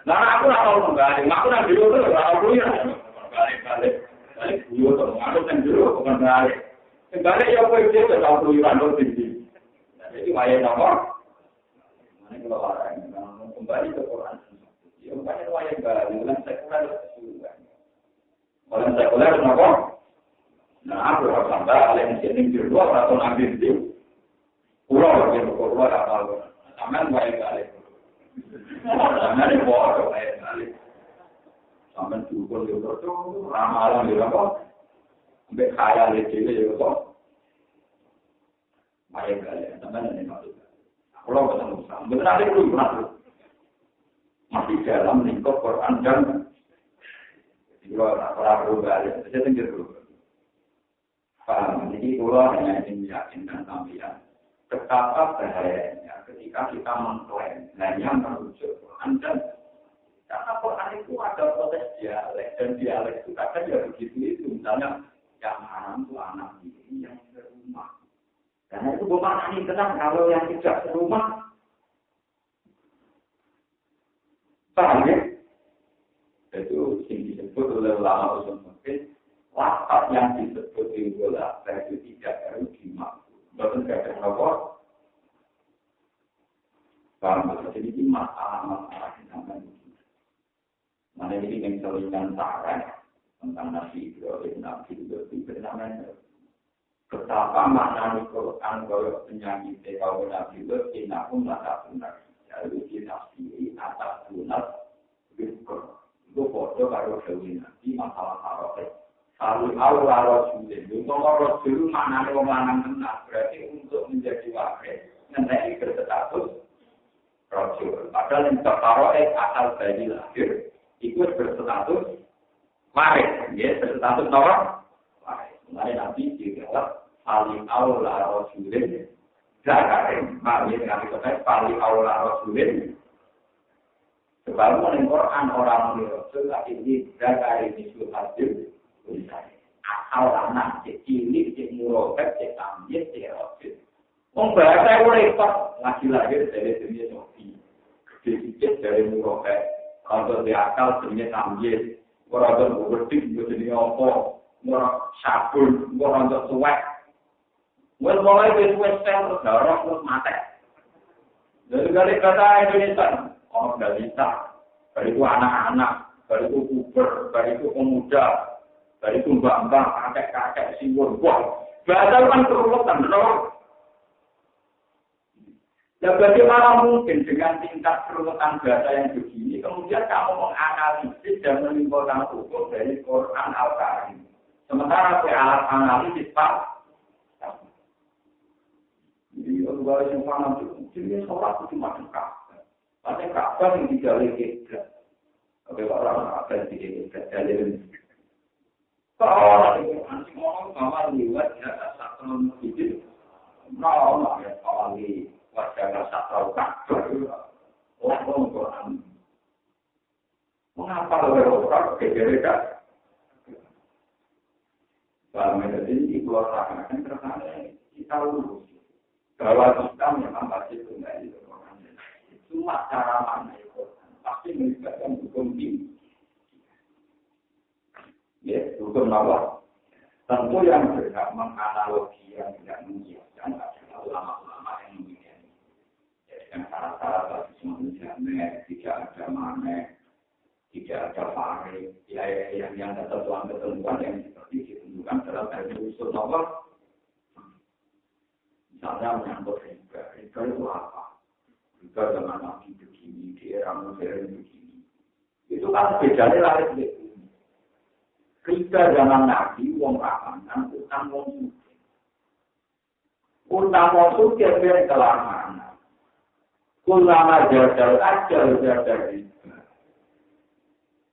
Nah aku nggak tahu kembali. Aku nanti dulu tuh nggak tahu ya. Balik dulu tuh. Aku nanti dulu bukan balik. Kembali ya gue dia tuh tahu keluyuran tuh tinggi. Jadi wayang nomor. Mana kalau orang kembali ke Quran. Ya bukan wayang baru. Bukan sekuler juga. Orang sekuler kenapa? Nah, aku harus sampai alih mesin di luar atau ambil di pulau yang keluar apa? Taman baik kali. Taman itu baik kali. Taman cukup di luar tu ramalan di luar. Ambil kaya di sini juga. Baik kali. Taman ini masuk. Pulau betul betul. Betul ada itu masih dalam lingkup Quran dan kalau orang berbalik, saya tinggal dulu. Paham? Jadi kalau hanya ingin meyakinkan sampeyan betapa bahayanya ketika kita mengklaim hanya merujuk Quran dan karena Quran dan dialek itu kadang ya begitu itu. Misalnya yang haram itu anak ini yang serumah. Karena itu bukan ini tenang kalau yang tidak serumah. Paham ya? Itu yang disebut oleh ulama usul fikih. Lafaz yang disebut bola itu tidak harus dimaksud. Bahkan tidak ada apa. Paham? Jadi ini masalah yang namanya. Mana ini yang terlihat tarah tentang Nabi Ibrahim, Nabi Ibrahim bernamanya. Betapa makna Al-Quran kalau penyakit kalau Nabi Ibrahim pun tak benar. Jadi dinasti atas benar itu foto baru Nabi masalah harokat. Kalau Allah Rasulullah, kalau Rasul maknanya orang benar berarti untuk menjadi wakil nanti berstatus Rasul. Padahal yang tertaruh asal dari lahir. Ikut berstatus waris, ya berstatus orang waris. Mengenai Nabi dijawab paling awal Rasulullah, jagain, maknanya dengan kita paling awal Rasulullah. Sebab mengenai Quran orang Rasul ini jagain isu hasil tulisannya. Asal anak cilik, cik murokat, cik tamjid, cik Rasul. Membahasa repot lagi dari dunia Sofi, sedikit dari murokat. Kalau dia akal sebenarnya tamjid, orang tu berarti jadi apa, orang sabun, orang tu suwek. Mulai dari sel darah terus mati. Dari kata Indonesia, orang balita, dari itu anak-anak, dari itu puber, dari itu pemuda, dari itu mbak-mbak, kakek-kakek, simbol, wah, bahasa kan keruwetan, benar. Ya bagaimana mungkin dengan tingkat keruwetan bahasa yang begini, kemudian kamu menganalisis dan menyimpulkan hukum dari Quran Al-Karim. Sementara alat analisis Pak. Jadi kalau yang mana itu, jadi sholat itu cuma dekat. Pasti kabar yang tidak lekit. Oke, orang akan tidak jadi. Kalau itu nanti ngomong sama liwat ya satu itu, mau ya kalau wajah tahu kabar, orang Quran. Mengapa orang berbeda? Bahwa ini keluarga kan terkadang kita lurus bahwa kita memang pasti kembali ke Quran. Cuma cara mana itu pasti melibatkan hukum tinggi. Ya, hukum apa? Tentu yang berhak menganalogi yang tidak mengiyakan adalah ulama-ulama yang mengiyakan. Yang syarat-syarat bagi manusia tidak ada mana, tidak ada fahri, yang ketentuan-ketentuan yang seperti ditentukan dalam hadis usul nomor. Misalnya menyangkut riba itu apa? Riba zaman Nabi begini, di era modern begini. Itu kan bedanya lari begitu. Riba zaman Nabi, wong ramangan, utang wong suci. Utang wong suci biar kelamaan. Ulama jadal riba.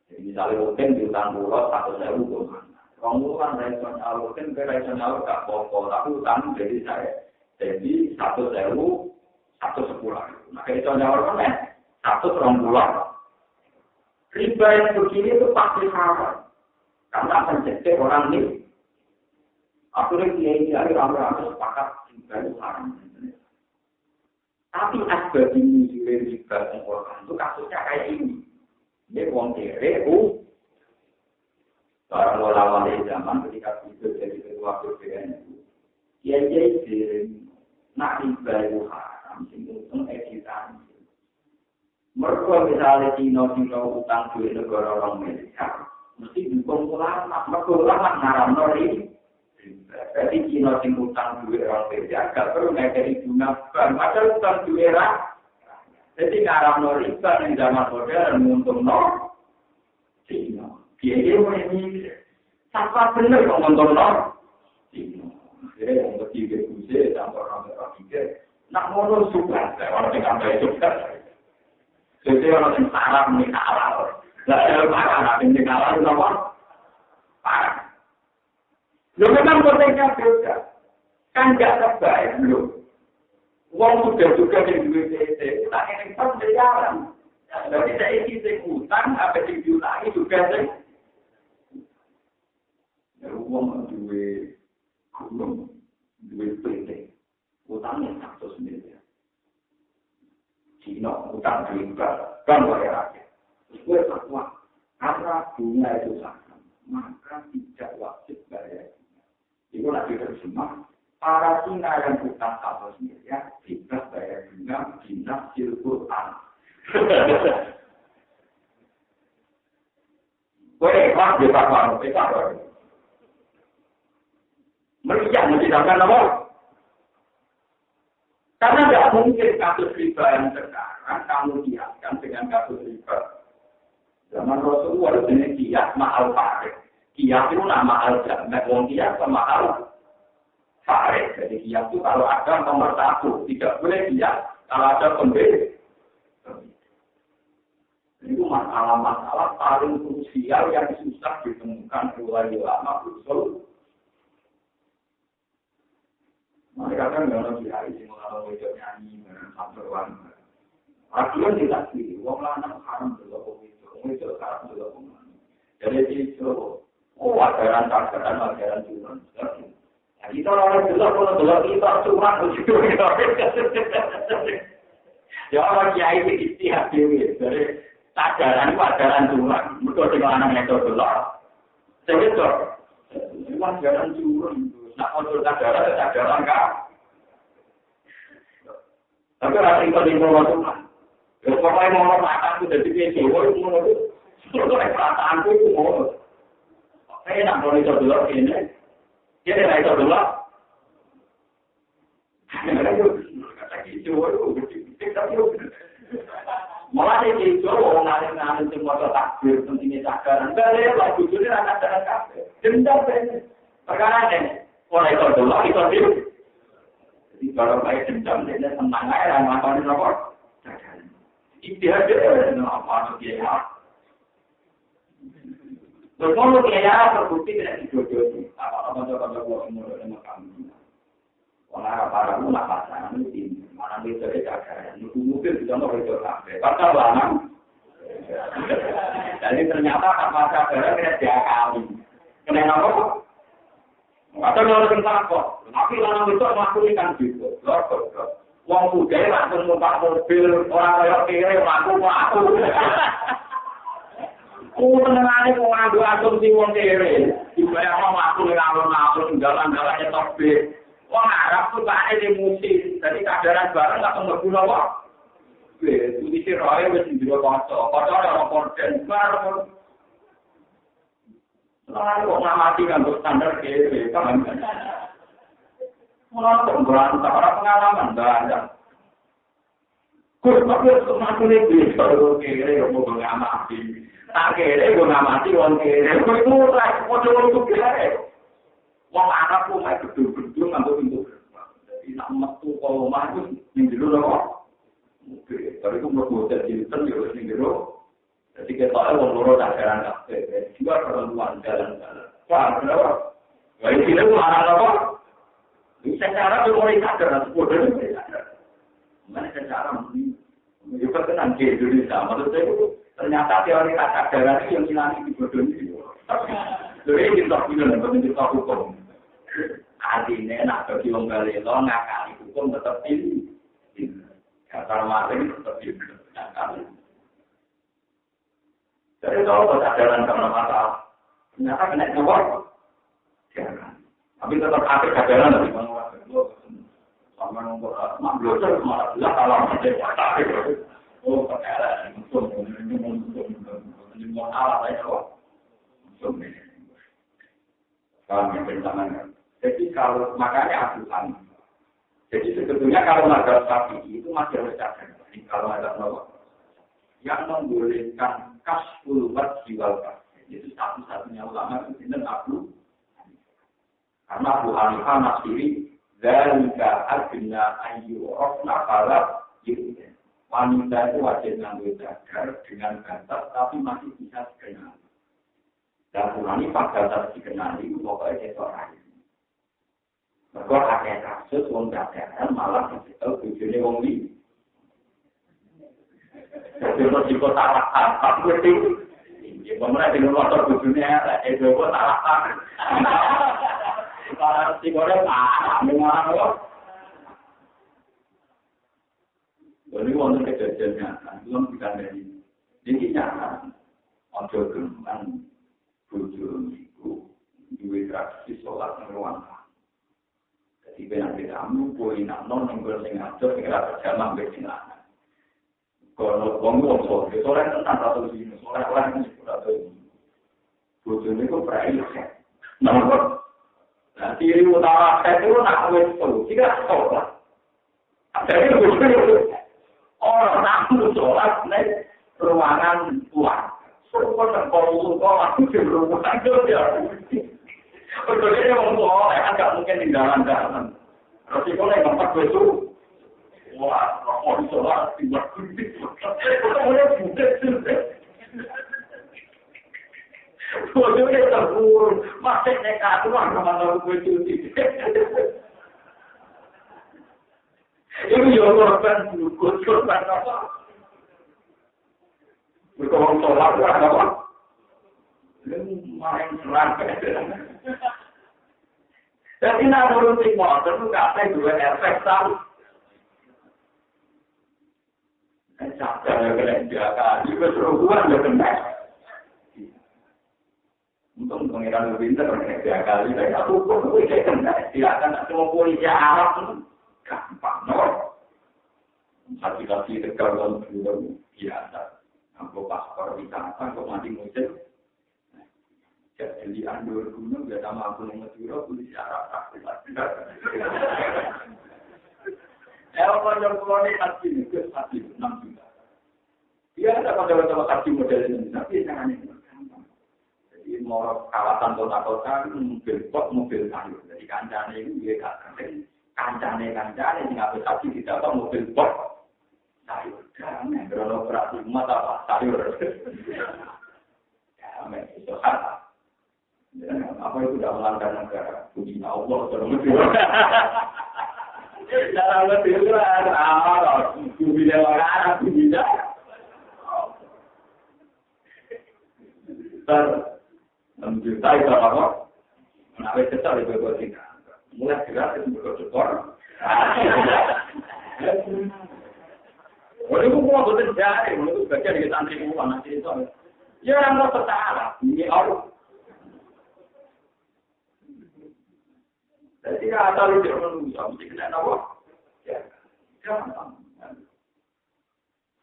Jadi misalnya mungkin di utang pulau 100.000 gimana? Kamu kan rasional, mungkin rasional gak pokok, tapi utang jadi saya. Jadi 100.000, 110. Maka itu nyawa kan 120. Riba yang begini itu pasti haram. Karena akan jadi orang ini. Akhirnya kiai ramai-ramai sepakat riba itu haram. Tapi asbab ini riba orang itu kasusnya kayak ini. Dia wong kere, Para ulama di zaman ketika itu jadi ketua BPN itu, kiai nak riba itu haram, sehingga editansi. Mereka misalnya Cina utang duit negara orang Amerika, mesti dukung ulama, mereka ulama ngaram nori. Jadi Cina utang duit orang Amerika, gak perlu ngekeri bunga, padahal utang duit jadi ngaram nori, di zaman modern untung nor, Cina. Dia ini siapa benar kok nonton nor? Cina. Jadi yang ketiga buze, sampai orang ketiga, nak mono suka, orang yang sampai suka. Jadi orang yang salah menikalah. Nah, kalau parah, yang menikalah itu apa? Parah. Lu memang potensinya beda. Kan nggak terbaik lu. Uang sudah juga di BPT, tak ingin pun berjalan. Jadi saya isi utang, apa diulangi juga sih. Ya uang duwe gunung, duwe PT, utangnya 100 miliar. Cina utang riba, kan bayar rakyat. Gue fatwa, karena bunga itu sama, maka tidak wajib bayar. Itu lagi terjemah. Para Cina yang utang 100 miliar, tidak bayar bunga, dinas Al-Quran. Gue ikhlas di fatwa, meriah mencidakkan apa? Karena tidak mungkin kasus riba yang sekarang kamu kiaskan dengan kasus riba. Zaman Rasulullah itu kias mahal farid. Kias itu nama al-jannah, wong kias sama mahal farid. Jadi kias itu kalau ada nomor 1, tidak boleh kias kalau ada pembeli. Itu masalah-masalah paling krusial yang susah ditemukan oleh ulama usul. Mereka kan nggak ada kiai yang kalau itu nyanyi samperan. Akhirnya tidak sih, wong lanang haram dulu itu haram dulu. Jadi itu, ajaran curang. Jadi kalau orang dulu kita curang begitu. Ya orang kiai itu istihad dewi, dari ajaran curang. Mereka dengan anak itu dulu. Saya itu, ajaran curang. Nak kontrol ajaran kah? Tapi rasa itu di bawah Tuhan. Kalau pokoknya mau makan itu dari PCO itu mau itu, itu perasaanku itu mau. Saya nak boleh itu dulu ini, dia tidak itu dulu. Kata gitu, malah itu orang ngalir semua takbir pentingnya cakaran. Kalau lagu itu anak kafir, dendam benar. Perkara ini. Orang itu adalah itu sih. Jadi kalau baik dendam, dia senang aja lah makan itu apa? Istihad dia, apa dia? Terus kalau dia terbukti tidak dijodohi, apa buat umur dengan kami. Orang para ulama pasangan itu mana bisa dicakar, mungkin bisa itu sampai. Pasal lama. Jadi ternyata apa saja tidak diakali. Kenapa? Atau orang tentang kok, tapi orang itu melakukan gitu. Wong muda langsung numpak mobil, orang kayak kiri laku. Tenangane wong nganggo asumsi wong kiri. Dibayar wong laku alun-alun jalan-jalannya topik. Wong Arab tuh bae di musim, jadi kadaran bareng enggak mlebu kok. Itu disiroe wis ndiro kanca. Kanca ora korden bareng. Lalu kok ngamati kan standar kiri, kan? Mulai berantak orang pengalaman banyak. Tapi aku ini kalau kiri, aku ngamati. Tak kiri, aku ngamati orang kiri. Aku itu lagi mau untuk kiri. Wong Arab pun main gedung-gedung ngambil pintu. Jadi nak metu kalau maju minggu dulu kok. Oke, tapi aku mau jadi terus minggu dulu. Jadi kita orang loro tak jalan kafe, juga perempuan jalan-jalan. Wah, kenapa? Wah, ini itu arah apa? Secara teori sadar, bodoh itu sadar. Mana secara juga tenang di Indonesia. Maksud saya itu ternyata teori sadar itu yang hilang di bodoh ini. Jadi kita punya kita hukum. Artinya nak bagi orang Galileo ngakali hukum tetap ini. Kata maling tetap ini ngakali. Jadi kalau kesadaran karena masalah, ternyata kena keluar, jangan. Tapi tetap ada kesadaran dari bangsa. Sama nombor belajar malah bilang kalau ada watak itu, kesadaran ini mau alat aja kok. Kalau yang jadi kalau makanya asuhan. Jadi sebetulnya kalau mazhab Syafi'i itu masih harus cadang. Jadi kalau mazhab Nawawi yang membolehkan kasful wajhi wal kafir itu satu-satunya ulama itu dan Abu karena Abu Hanifah nafsiri zalika adna ayyu rafna qala gitu. Wanita itu wajib ngambil cadar dengan batas tapi masih bisa dikenali. Dan Abu Hanifah batas dikenali itu pokoknya seorang. Maka ada kasus wong cadaran malah dicekal bojone wong liya. Jadi untuk jika salah apa berarti Ya pemenang di motor bujurnya, itu kok salah. Para psikolog parah, memang loh. Jadi wonten kejadian nyata, belum dikandani. Jadi nyata, ojo geman bujur itu duwe tradisi sholat yang ruang. Jadi beda-beda kamu boleh non yang boleh ngatur, segera berjamaah berjamaah. Kalau ngomong sholat, sholat tentang satu sini, sholat orang ini sudah tahu. Bujur itu berilmu. Nomor, nah ciri utama saya itu nak wesel, tidak sholat. Jadi bujur itu. Orang tamu sholat naik ruangan tua. Semua terpolu kok aku di ruangan itu ya. Betul dia orang tua, kan nggak mungkin di dalam. Tapi kalau yang tempat besok, wah, orang sholat tiba tiba. Orang budak sudah. Bojone terpur, masih nekat tuan kemana begitu. Ini yang korban dulu, korban apa? Berkorban sholat apa? Ini main serang. Jadi nak urut semua, tentu kata dua efek tahu. Capek kena jaga, juga seruan juga kena. Untuk pengiran lebih pintar kena jaga, jadi aku pun boleh kena. Silakan semua polisi Arab. Gampang, no? Hati-hati tegal dalam hidup biasa. Aku paspor wisata, kok mati musim. Jadi andur gunung, biasa mampu mengetura, polisi Arab tak kalau pulau ini hati 6 juta. Dia ada pada hati model ini, tapi jangan ini. Jadi mau kawasan kota-kota, mobil kayu. Jadi kancane itu dia katakan. Kancane yang habis tadi tidak tahu mobil box sayur kan kalau operasi mata apa sayur ya itu hal apa itu sudah melanggar negara puji Allah terus dalam lebih luar puji orang puji dah menjutai apa menarik sekali berbeda mulai gerak itu berkotor. Walau semua betul jari, walau baca di santri semua nanti itu. Ya orang mau tersalah, ini Allah. Jadi asal dia manusia mesti kena apa? Ya, jangan.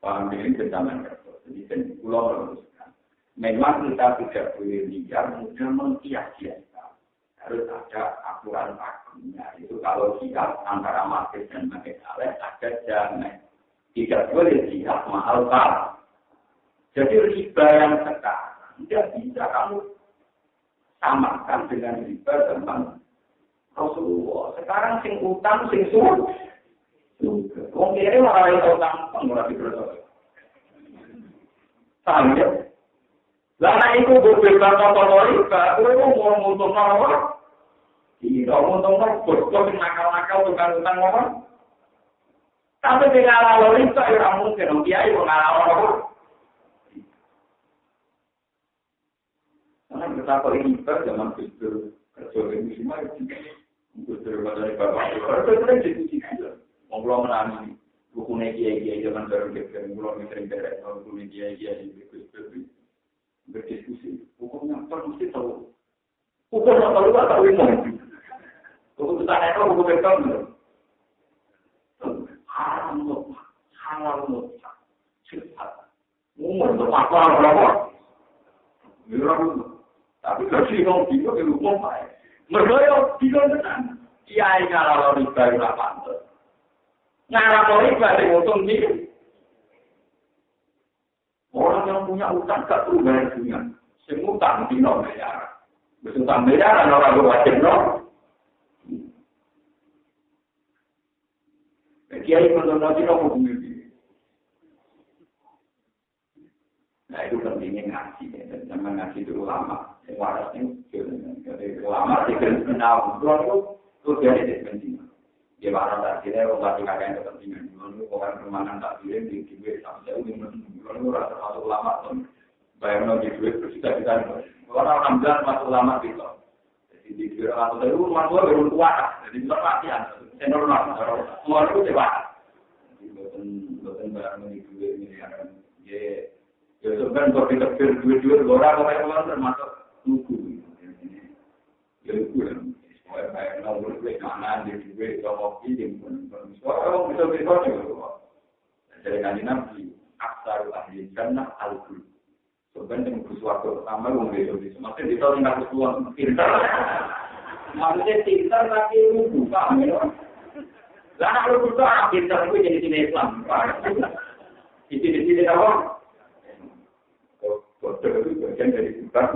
Paham ini kecaman kerja. Jadi kan pulau meluruskan. Memang kita tidak boleh liar, mudah mengkias-kias. Harus ada aturan akunnya. Itu kalau siap antara market dan market alih ada jangan. Tidak boleh siap mahal kan. Jadi riba yang sekarang tidak bisa kamu samakan dengan riba zaman Rasulullah. Sekarang sing utang sing suruh. Wong kiri malah itu utang pengurangi berdoa. Paham ya? Lana itu berbeda contoh riba. Kamu mau ngutang apa? Tidak untung-untung, bos-bos yang nakal-nakal tukang utang ngomong. Tapi tidak lalu itu, ya mungkin. Dia itu ngalah-ngalah. Karena kita kalau ini zaman itu, kerja ini semua itu. Untuk daripada bapak itu. Itu sering diskusi juga. Ngomong menangani. Bukunya kiai-kiai zaman baru-baru. Ngomong sering beres. Bukunya kiai-kiai. Berdiskusi. Hukumnya apa mesti tahu. Hukumnya tahu atau ilmu. Keputusan itu hukum betul. Haram mutlak, sifat. Umur berapa berapa? Tapi kalau bingung itu hukum baik. Mereka bingung benar. Iya kalau riba itu apa? Kalau riba itu untung diri. Orang yang punya utang tak perlu bayar dunia. Semua utang di nomor miliar. Utang miliar orang berwajib nomor. Kiai menurut kita hukum ini. Nah itu pentingnya ngaji. Jangan ngaji dulu lama. Yang waras ini lama tidak kenal. Itu jadi penting. Dia waras akhirnya orang kakaknya kepentingan. Dulu orang kemanan tak bilang di sampai itu rasa masuk lama tuh. Bayangno di duit berjuta-juta. Orang alhamdulillah masuk ulama gitu. Jadi di duit atau dari rumah tua baru tua. Jadi berpatian. Saya normal. Semua itu dewa. Jadi bukan bayangno di duit ini kan. Ya sebenarnya kalau kita duit-duit orang termasuk lugu. Ya lugu lah. Semua bayangno duit mana di duit kalau ini pun. Orang bisa juga. Jadi kan Nabi aksar ahli jannah al-qul. Sebenarnya sesuatu pertama yang berbeda. Maksudnya di tahun yang kedua pintar. Maksudnya pintar tapi lugu, paham ya? Lah anak lugu itu anak pintar itu jadi sini Islam. Di sini apa? Bodoh itu bagian dari pintar.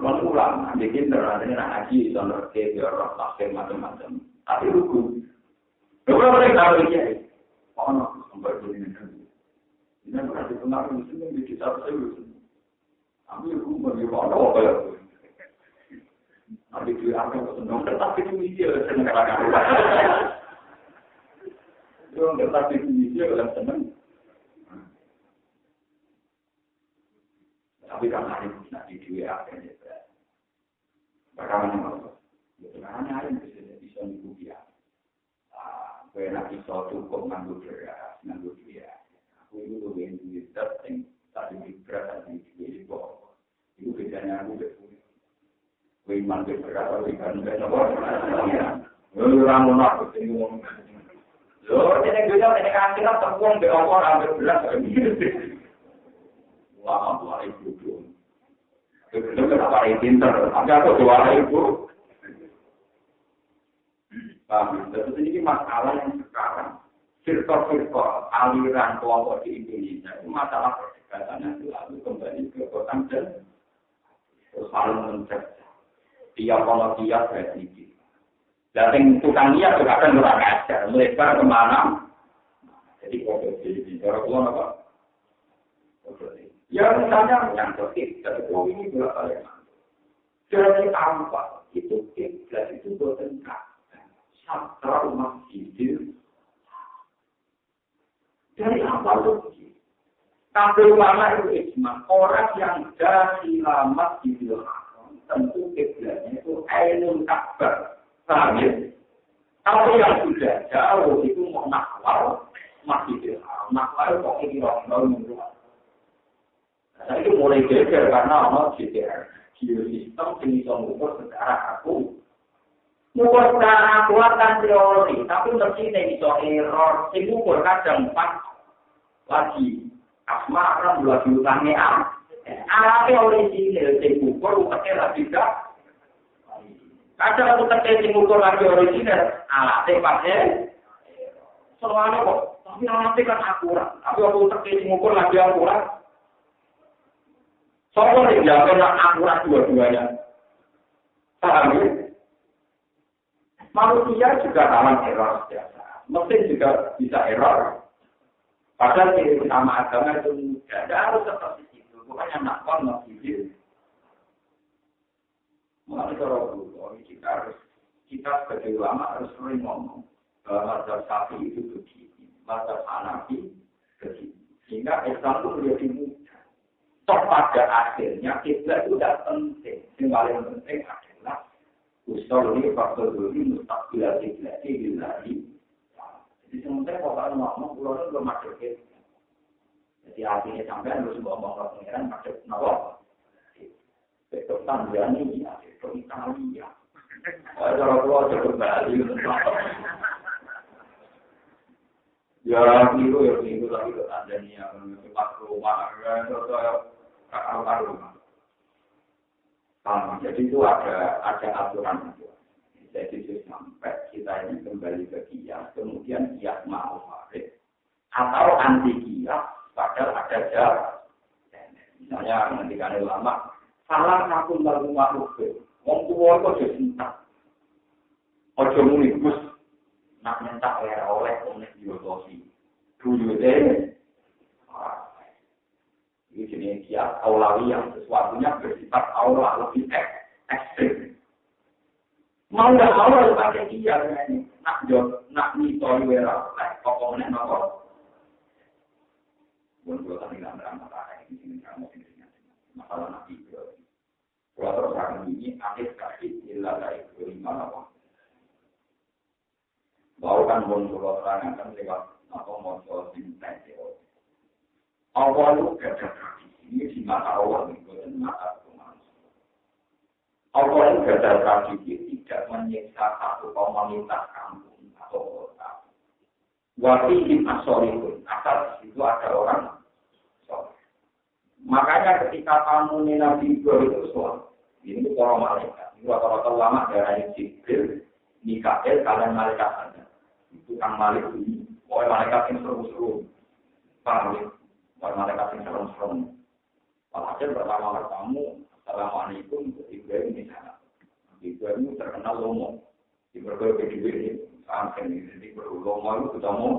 Ulang-ulang, di pintar artinya nak ngaji, sonor ke, biar tafsir macam-macam. Tapi lugu. Berapa orang tahu ini? Oh, no, sampai begini kan. Ini berarti pengaruh muslim di kita tersebut. Ambil rumah di mana apa ya? Ambil duit apa yang senang, tetapi itu dia senang kadang-kadang. Jangan tetapi itu dia yang senang. Tapi kan hari ini nanti duit apa yang dia. Bagaimana maksud? Bagaimana hari ini bisa dibuat? Enak iso cukup nganggo beras, nganggo dia. Aku itu lebih duit terting, tapi beras tadi duit kok. Itu bedanya aku betul. Kue mantu beras, kue kan benar. Orang nak bertemu. Lo jadi kita ini kan kita terbuang di orang ambil beras. Wah, ibu tu. Itu kenapa ini pintar? Tapi aku jual ibu. Jadi ini masalah yang sekarang firqah aliran kelompok di Indonesia itu masalah perdekatannya itu lalu kembali ke kota dan terus saling mencegah tiap kalau tiap berarti dan tukang niat juga akan kurang ajar melebar kemana jadi kode di cara keluar apa ya misalnya yang tertib dari ini berapa ya jadi apa itu kiblat itu bertengkar Satra masjid dari apa itu? Tapi ulama itu ijma orang yang dari masjidil haram tentu kiblatnya itu ainul Ka'bah. Paham ya? Kalau yang sudah jauh itu mau nakwal masjidil haram, nakwal kok ini orang menurut. Saya itu mulai geger karena orang GDR geosistem ini bisa mengukur secara aku. Mukur secara kuat kan teori, tapi mesti ini bisa error. Sing ukur kadang 4 lagi. Asma kan lagi utangnya alatnya original, sing ukur ukurnya lagi tak. Kadang aku terkait sing ukur lagi original, alatnya pakai. Soalnya kok, tapi alatnya kan akurat. Tapi aku terkait sing ukur lagi akurat. Soalnya yang kena akurat dua-duanya. Paham ya? Manusia juga rawan error biasa. Mesin juga bisa error. Padahal ciri utama agama itu tidak harus seperti itu. Bukannya nakal masjid. Mengenai kalau kita sebagai ulama harus sering ngomong bahwa mazhab Syafi'i itu begini, mazhab Hanafi begini. Sehingga Islam itu menjadi mudah. Toh pada akhirnya kiblat itu tidak penting. Yang paling penting adalah usul ini faktor ini mustaqbil kiblat billahi. Jadi sementara kalau ngomong pulau belum masuk kiblat. Jadi artinya sampai harus ngomong ke pengiran masuk nawa. Betul Tanzania, betul Italia. Kalau pulau cukup Bali. Ya itu lagi ke Tanzania, tempat rumah, terus kakak rumah. Jadi itu ada aturan itu. Jadi sampai kita ini kembali ke kias, kemudian kias mau farid atau anti kias, padahal ada jarak. Misalnya ketika ulama, salah satu lalu makhluk, wong tua itu jadi cinta. Ojo munikus, nak minta oleh oleh diotosi. Dulu deh. Ini jenis kias aulawi yang sesuatunya bersifat aula lebih ekstrim. Mau nggak mau harus pakai kias ini. Nak mitoi wera, pokoknya nopo. Bukan tadi masalah Nabi Ibrahim. Kalau terus akan ini akhir kait ilah dari kelima apa? Bahwa kan kalau terang akan lewat apa motor sinten itu. Awal itu ada tradisi ini di mata awal itu dan mata manusia. Awal itu ada tradisi tidak menyiksa satu komunitas kampung atau kota. Wafi'in asolihun, asal itu ada orang soleh. Makanya ketika tamu Nabi Ibrahim itu soal, ini para malaikat. Ini rata-rata ulama dari Jibril, Mikael, kalian malaikat saja. Itu kan Malik ini. Pokoknya malaikat yang seru-seru. Paham ya? Pokoknya malaikat yang seru-seru. Walhasil pertama bertamu, Assalamualaikum, Ibrahim di sana. Ibrahim terkenal lomo. Di berbagai video ini, sampai ini berlomo itu ketemu.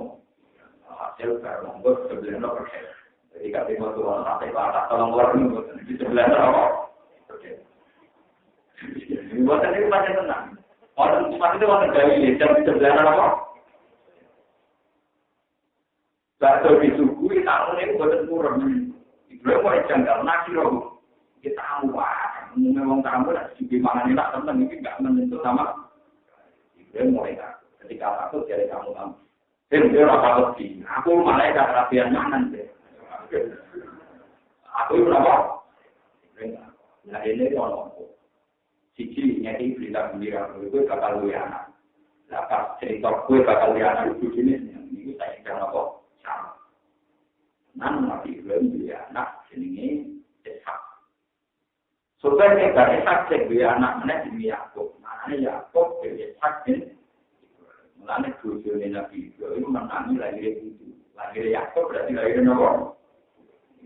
Hasil berlombok sebelumnya persen. Jadi ketika Tuhan sampai ke atas, tolong keluar ini, di sebelah apa? Buatan itu macam tenang. Orang sempat itu orang dari dan sebelah apa? Bakso disugui tahun ini buatan kurang. Ibrahim mulai janggal nasi roh. Kita tahu memang kamu nak di mana ni tak teman ini enggak menentu sama. Ibrahim mulai ketika takut dari kamu. Dia rasa takut. Aku malaikat rapian mana deh. Aku itu apa? Nah ini orang. Siji nyati berita gembira, gue bakal luwe anak. Lepas cerita gue bakal luwe anak itu jenis ini saya ingin apa sama. Nan Nabi Ibrahim luwe anak jenenge Ishak. Sebenarnya dari Ishak luwe anak mana jenis Yakub. Mana Yakub dari Ishak ini. Mulanya tujuan Nabi Ibrahim menangi lahir itu. Lahir Yakub berarti lahir apa?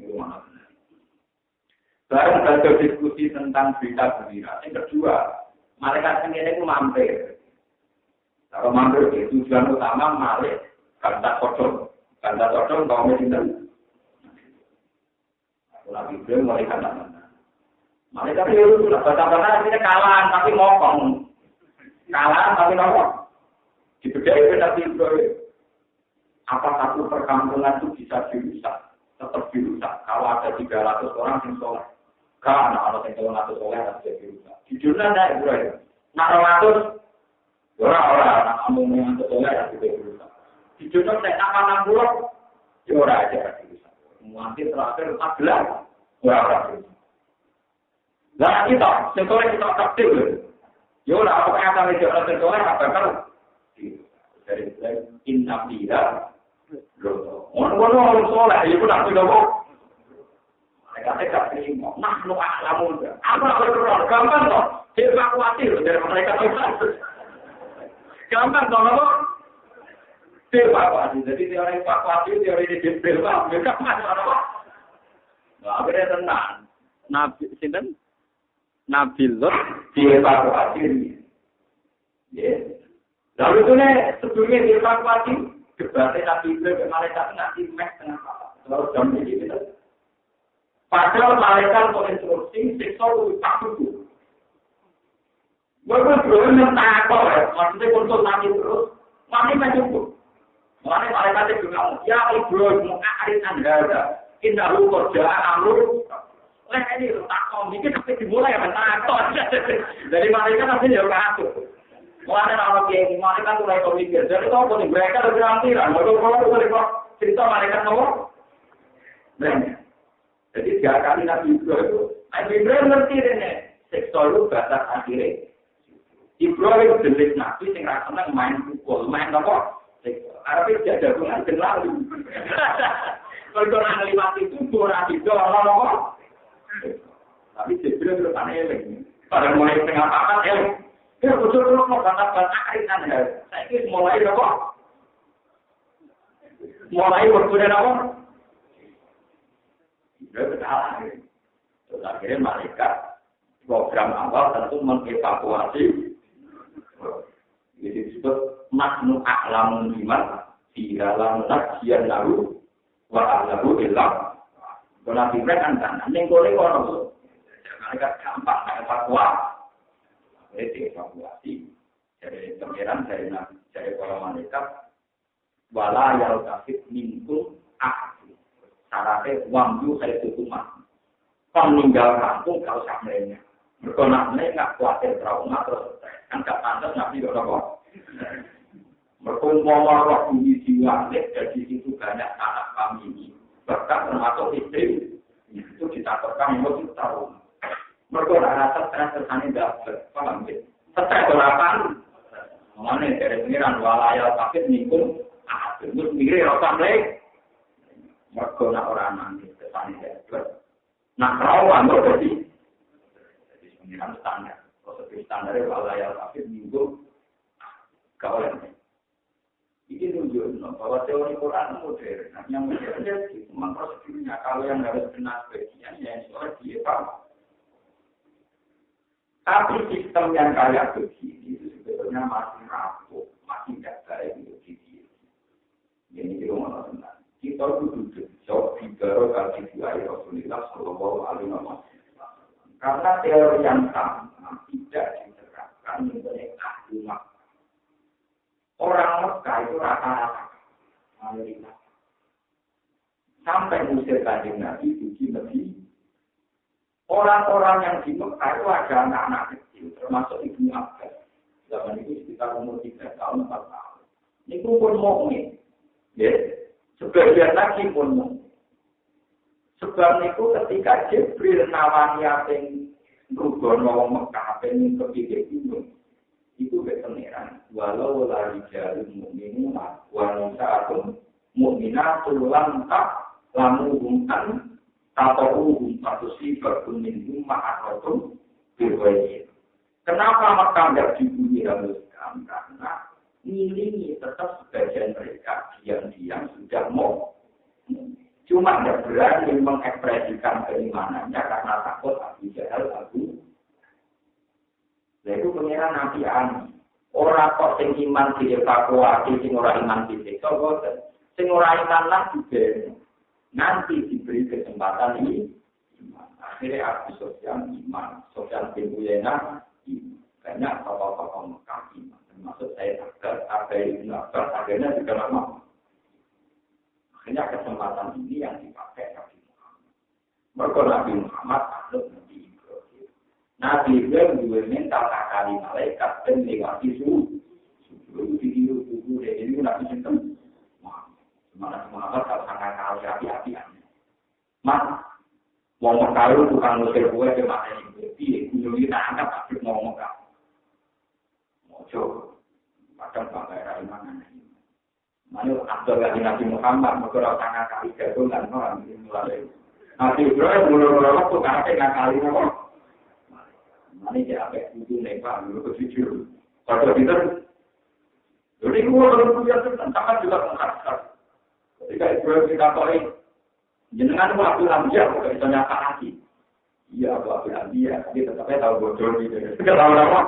Itu mana? Barang ada diskusi tentang berita gembira. Yang kedua, malaikat sendiri itu mampir. Kalau mampir itu tujuan utama malik kanta kodok. Kanta kodok kaum Muslim. Kalau Ibrahim malaikat mana? Malaikat itu sudah baca-baca artinya kalah tapi ngomong. Kalah tapi ngomong. Dibedai Nabi Ibrahim. Apa satu perkampungan itu bisa dirusak? Tetap dirusak. Kalau ada 300 orang yang sholat. Karena ada yang 200 oleh harus jadi rusak. Jujurnya ada Ibrahim. Nah 200 orang kamu yang oleh harus jadi rusak. Jujurnya saya akan 60 ya orang aja harus rusak. Nanti terakhir 14 orang rusak. Nah kita, sesuai kita aktif. Ya orang apa yang akan dijawab sesuai apa kan? Dari inna biha loh. Orang soleh itu nak tidak kok. Mereka tidak terima. Nah, lu alamun. Apa berperan? Gampang toh. Evakuasi dari mereka itu. Gampang toh, lo. Evakuasi. Jadi teori evakuasi, teori di detail, Pak. Mereka masuk apa? Nah, akhirnya tenang. Nabi Lot dievakuasi. Ya. Lalu itu sebelumnya dievakuasi. Debatnya Nabi Ibrahim malaikat nanti mes tengah apa. Lalu jam ini kita. Padahal malaikat untuk instruksi, siksa itu tak cukup. Walaupun belum mentakut, maksudnya konsultasi terus, masih tak cukup. Makanya malaikat itu bilang, ya Ibrahim, mu'arid anda, indah lu kerjaan amru. Ini takut, dikit tapi dimulai mentakut. Dari malaikat nanti dia takut. Makanya orang yang malaikat itu mulai berpikir, jadi tahu pun mereka lebih rampiran. Kalau cerita malaikat ngomong, banyak. Jadi 3 kali Nabi Ibrahim ngerti ini. Seksual itu batas akhirnya. Ibrahim jenis Nabi yang rasanya main pukul. Main apa? Arabnya dia jagungan dan lalu. Kalau orang lewat itu, orang itu orang-orang. Tapi Jibril itu kan eling. Pada mulai tengah pakat eling. Ya betul-betul mau batas-batas akhirnya. Saya ini mulai apa? Mulai berkuda apa? Dia bersalah. Terus akhirnya malaikat program awal tentu mengevakuasi. Jadi disebut maknu a'lamun iman di dalam najian lalu wa a'lamu ilah. Kalau Nabi Ibrahim kan nengkoleng orang malaikat gampang evakuasi. Evakuasi dari pangeran dari para malaikat wala yal kafir minkum syaratnya wamju saya tutup. Peninggal kampung kalau samanya. Mereka nak khawatir trauma terus kan gak pantas nabi kok apa. Mereka mau roh bumi diwalik dari situ banyak anak kami bahkan termasuk istri itu ditakutkan emosi trauma. Mereka rasa stres tersane dapat paham ya. Stres berapa? Mana dari pengiran walayal sakit nikung terus mikir rasa lek. Mereka nak orang nanti tersane dapat. Nah, perawan itu jadi pengiran standar. Prosedur standar itu walayal sakit minggu kawalan. Ini tunjukkan bahwa teori Quran modern. Yang modern itu memang prosedurnya. Kalau yang harus benar bagian, yang soal dia paham. Tapi sistem yang kayak begini itu sebetulnya masih rapuh, masih tidak baik untuk diri. Ini kita mau tentang. Kita duduk jauh di bawah kaki dua Rasulullah Shallallahu Alaihi Wasallam. Karena teori yang sama tidak diterapkan mengenai agama. Orang Mekah itu rata-rata mayoritas. Sampai musir Kanjeng Nabi di Medina. Orang-orang yang di Mekah itu ada anak-anak kecil, termasuk Ibnu Abbas. Zaman itu sekitar umur 3 tahun, 4 tahun. Ini pun mukmin. Ya, sebagian lagi pun mukmin. Sebab itu ketika Jibril nawani yang rugono Mekah, yang kepikir gunung, itu berpengeran. Walau lari jari mukminin, wanita atau mukminatul lam tak lamuhumkan atau satu sifat kuning ma'arotum berwajib. Kenapa Mekah tidak dibunyi Islam? Karena ini tetap sebagian mereka diam-diam sudah mau. Cuma tidak berani mengekspresikan keimanannya karena takut Abu Jahal Abu. Itu pengiran Nabi Ani. Orang kok sing iman dievakuasi, sing ora iman disiksa, sing ora iman lah juga. Nanti diberi kesempatan ini, akhirnya Abu Sufyan iman, Sufyan bin Uyainah banyak tokoh-tokoh Mekah iman, termasuk saya Agar Ibnu Abbas, akhirnya juga lama. Akhirnya kesempatan ini yang dipakai Nabi Muhammad. Mereka Nabi Muhammad adalah Nabi Ibrahim. Nabi Ibrahim juga minta kali malaikat dan lewati suhu. Suhu dari ini Nabi Sinten. Mana Muhammad kalau sangat kali api-apian. Mas, mau mengkalu bukan musir gue ke mana ini. Tapi gunung kita anggap aktif mau mengkal. Mau coba. Padahal pakai rai mana ini. Mana Abdul Ghani Nabi Muhammad. Mereka sangat kali gabungan. Nabi Ibrahim mula-mula waktu karena kali apa. Mana dia apa ujung lebar. Lalu kejujur. Pada kita. Jadi gue kalau punya tentang juga mengatakan. Ketika Ibrahim dikatakan, jenengan itu Abdul Hamzah, bukan bisa nyata lagi. Iya, Abdul Hamzah, tapi tetapnya tahu bodoh gitu. Tidak tahu apa.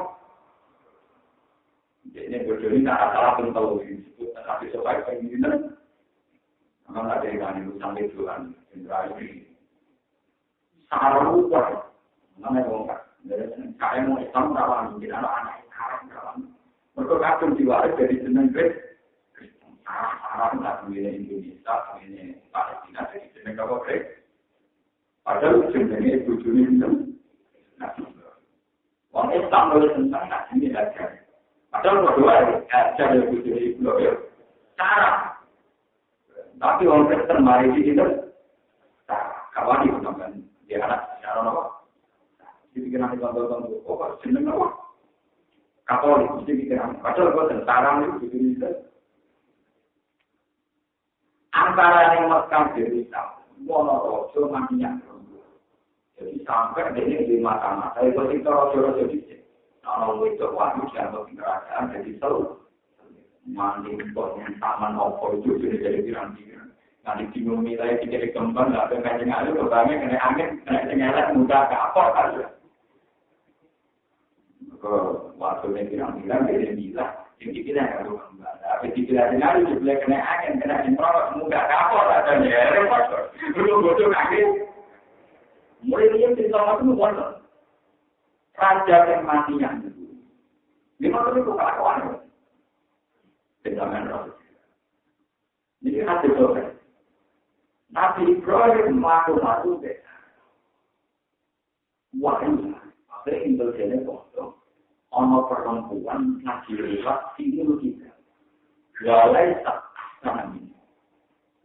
Jadi bodoh ini tidak salah pun tahu disebut, tapi supaya kayak gini, memang ada yang itu sampai Tuhan, Indra ini. Sangat lupa, namanya bongkar. Saya mau Islam rawan, jadi anak-anak sekarang rawan. Mereka kacung diwaris dari jeneng Gres. Arab tak punya Indonesia, punya Palestina, jadi jenis apa Grek? Padahal jenisnya itu jenis itu. Orang Islam boleh tentang ini aja. Padahal berdua aja yang jenis itu cara. Tapi orang Kristen mari di situ, kawan itu namanya dia anak cara apa? Jadi kita nanti tonton apa jenis apa? Katolik, jadi kita padahal kalau tentara itu jenis itu. Antara yang Mekah dari Islam, Wonosobo matinya. Jadi sampai ini di mata-mata itu kita rojo-rojo dicek. Kalau itu wajib atau kerajaan jadi seru. Mandi yang taman opo itu jadi pirang-pirang. Nanti bingung nilai jadi kembang, nggak ada kajian alu, kebanyakan kena angin, kena cengelat mudah ke apa saja. Waktu yang pirang-pirang jadi bilang. Jadi kita harus kembali. Tapi tidak ada yang boleh kena angin, kena improv, mudah kapal adanya. Repot. Belum bodoh kaki. Mulai dia cerita itu bodoh. Raja yang matinya itu. Gimana itu kelakuan? Dengan roh. Jadi hati doa. Nabi Ibrahim matu-matu deh. Wah, apa intelijennya bodoh. Ono perempuan ngaji lewat sini logika. Walai tak kami.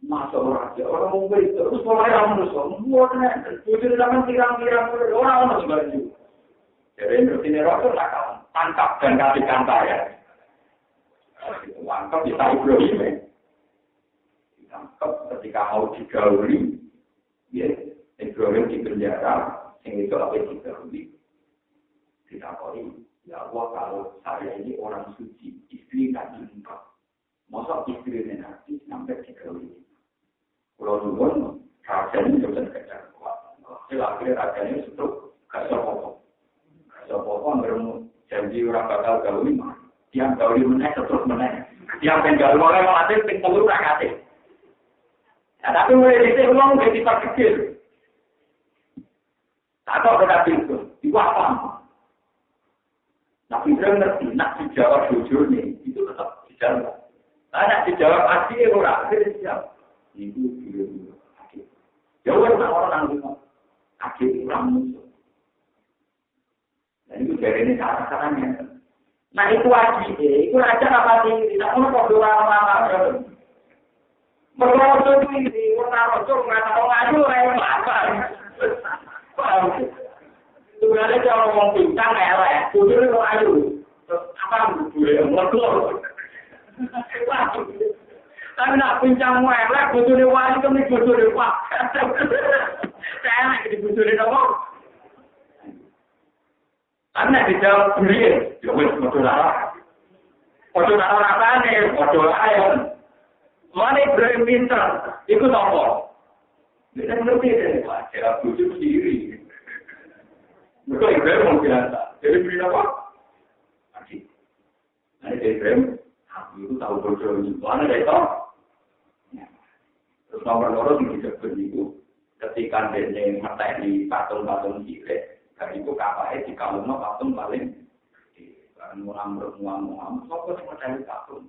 Masuk orang mau terus mulai orang musuh. Muatnya, tujuh zaman kirang-kirang orang sebenarnya. Jadi ini rokok lah tangkap dan kasih kantar ya. Tangkap kita Ibrahim. Tangkap ketika mau digauli, ya Ibrahim di penjara, yang itu apa yang digauli? Ditakoi, ya Allah kalau saya ini orang suci, istri Nabi Muhammad. Masa istri Nabi sampai digauli. Kalau dulu, rajanya juga kejar kuat. Akhirnya rajanya itu gak sopok. Sopok bermu janji orang bakal gauli mah. Tiang gauli meneh terus meneh. Tiang penggauli oleh mati penggauli rakate. Nah, tapi mulai dari itu uang jadi tak kecil. Tak tahu berapa itu. Diwakam. Tapi dia ngerti, nak dijawab jujur nih, itu tetap dijawab. Nah, nak dijawab asli orang akhirnya siap. Itu dulu akhir. Jauh orang akhir orang musuh. Dan itu dari ini cara-caranya. Nah itu wajib, itu aja apa sih? Tidak mau kok lama-lama. Merosot ini, merosot nggak tahu aja orang apa. Sebenarnya kalau ngomong pincang ya, jujur itu aja. Terus apa gue merosot? Tapi nak pincang melek, jujur wali kami jujur pak. Saya nak jujur apa? Karena dijawab beliau, ya wes betul lah. Betul lah apa nih? Betul ayam. Mana Ibrahim pintar? Ikut apa? Dia ngerti deh, Pak. Cara bujuk sendiri. Betul Ibrahim biasa. Jadi beli apa? Aji. Nah Ibrahim, aku itu tahu betul itu. Mana dia tahu? Terus nomor yang disebut itu, ketika dia mata di patung-patung cilik. Dari itu kapalnya di kalungnya patung paling muam-muam, sopo sih mencari patung.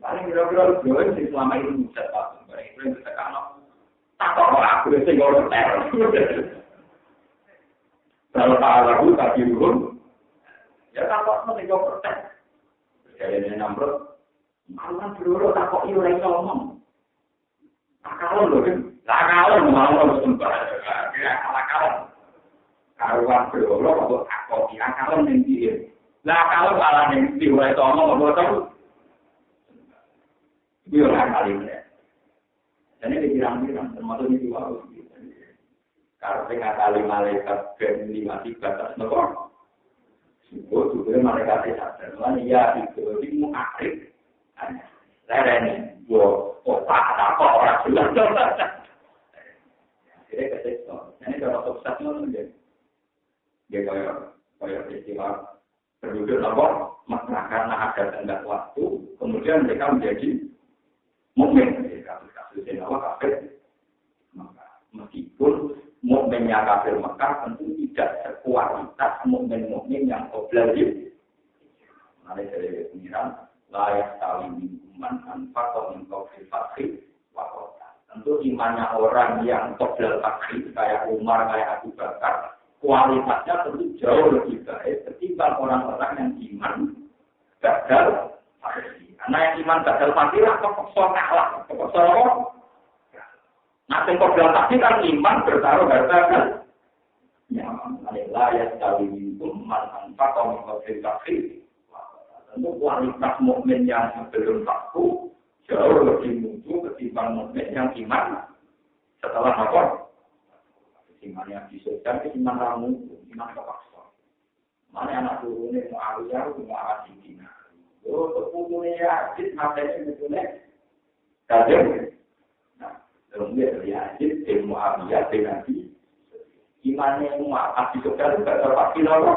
Paling kira-kira dua sih selama ini bisa patung. Barang itu yang bisa kalau tak kok aku sih nggak urut kalau lagu tadi dulu, ya tak kok nanti kau protes. Jadi ini nomor, malah dulu tak kok iuran ngomong. Tak kalau mau harus sempat, ya kalau karuan berolok atau takut ya kalau nanti lah kalau malah nanti oleh tomo betul biar kali ini jadi dibilang termasuk itu harus kalau tengah kali malaikat dan lima tiga atas nekor itu juga malaikat sadar mana ya itu mau akhir lereni gua otak takut orang jelas jadi ketika ini kalau sukses menjadi dia kayak istilah penduduk apa karena ada tenggat waktu kemudian mereka menjadi mukmin kasus apa kafir maka meskipun mukminnya kafir Mekah tentu tidak sekualitas mukmin yang obligasi ada dari pengiran layak tahu iman anfaqah min qawfil fakir wakota tentu imannya orang yang obligasi fakir kayak Umar kayak Abu Bakar kualitasnya tentu jauh lebih baik ketimbang orang-orang yang iman gagal pasti. Karena yang iman gagal pasti lah kepeksa kalah, kepeksa apa? Nah, yang gagal pasti kan iman bertaruh harga kan? Ya, adalah ya sekali itu manfaat komunikasi kafir. Tentu kualitas mukmin yang belum takut jauh lebih muncul ketimbang mukmin yang iman setelah apa? Iman yang disebutkan itu iman ramu, iman kepaksa. Mana anak turunnya mau aliyah, mau asidina. Oh, terpukulnya ya, ajit matanya betulnya. Kajian. Nah, dalam dia dari ajit, ilmu aliyah, nanti. Imannya mau asidina, tidak terpakil apa.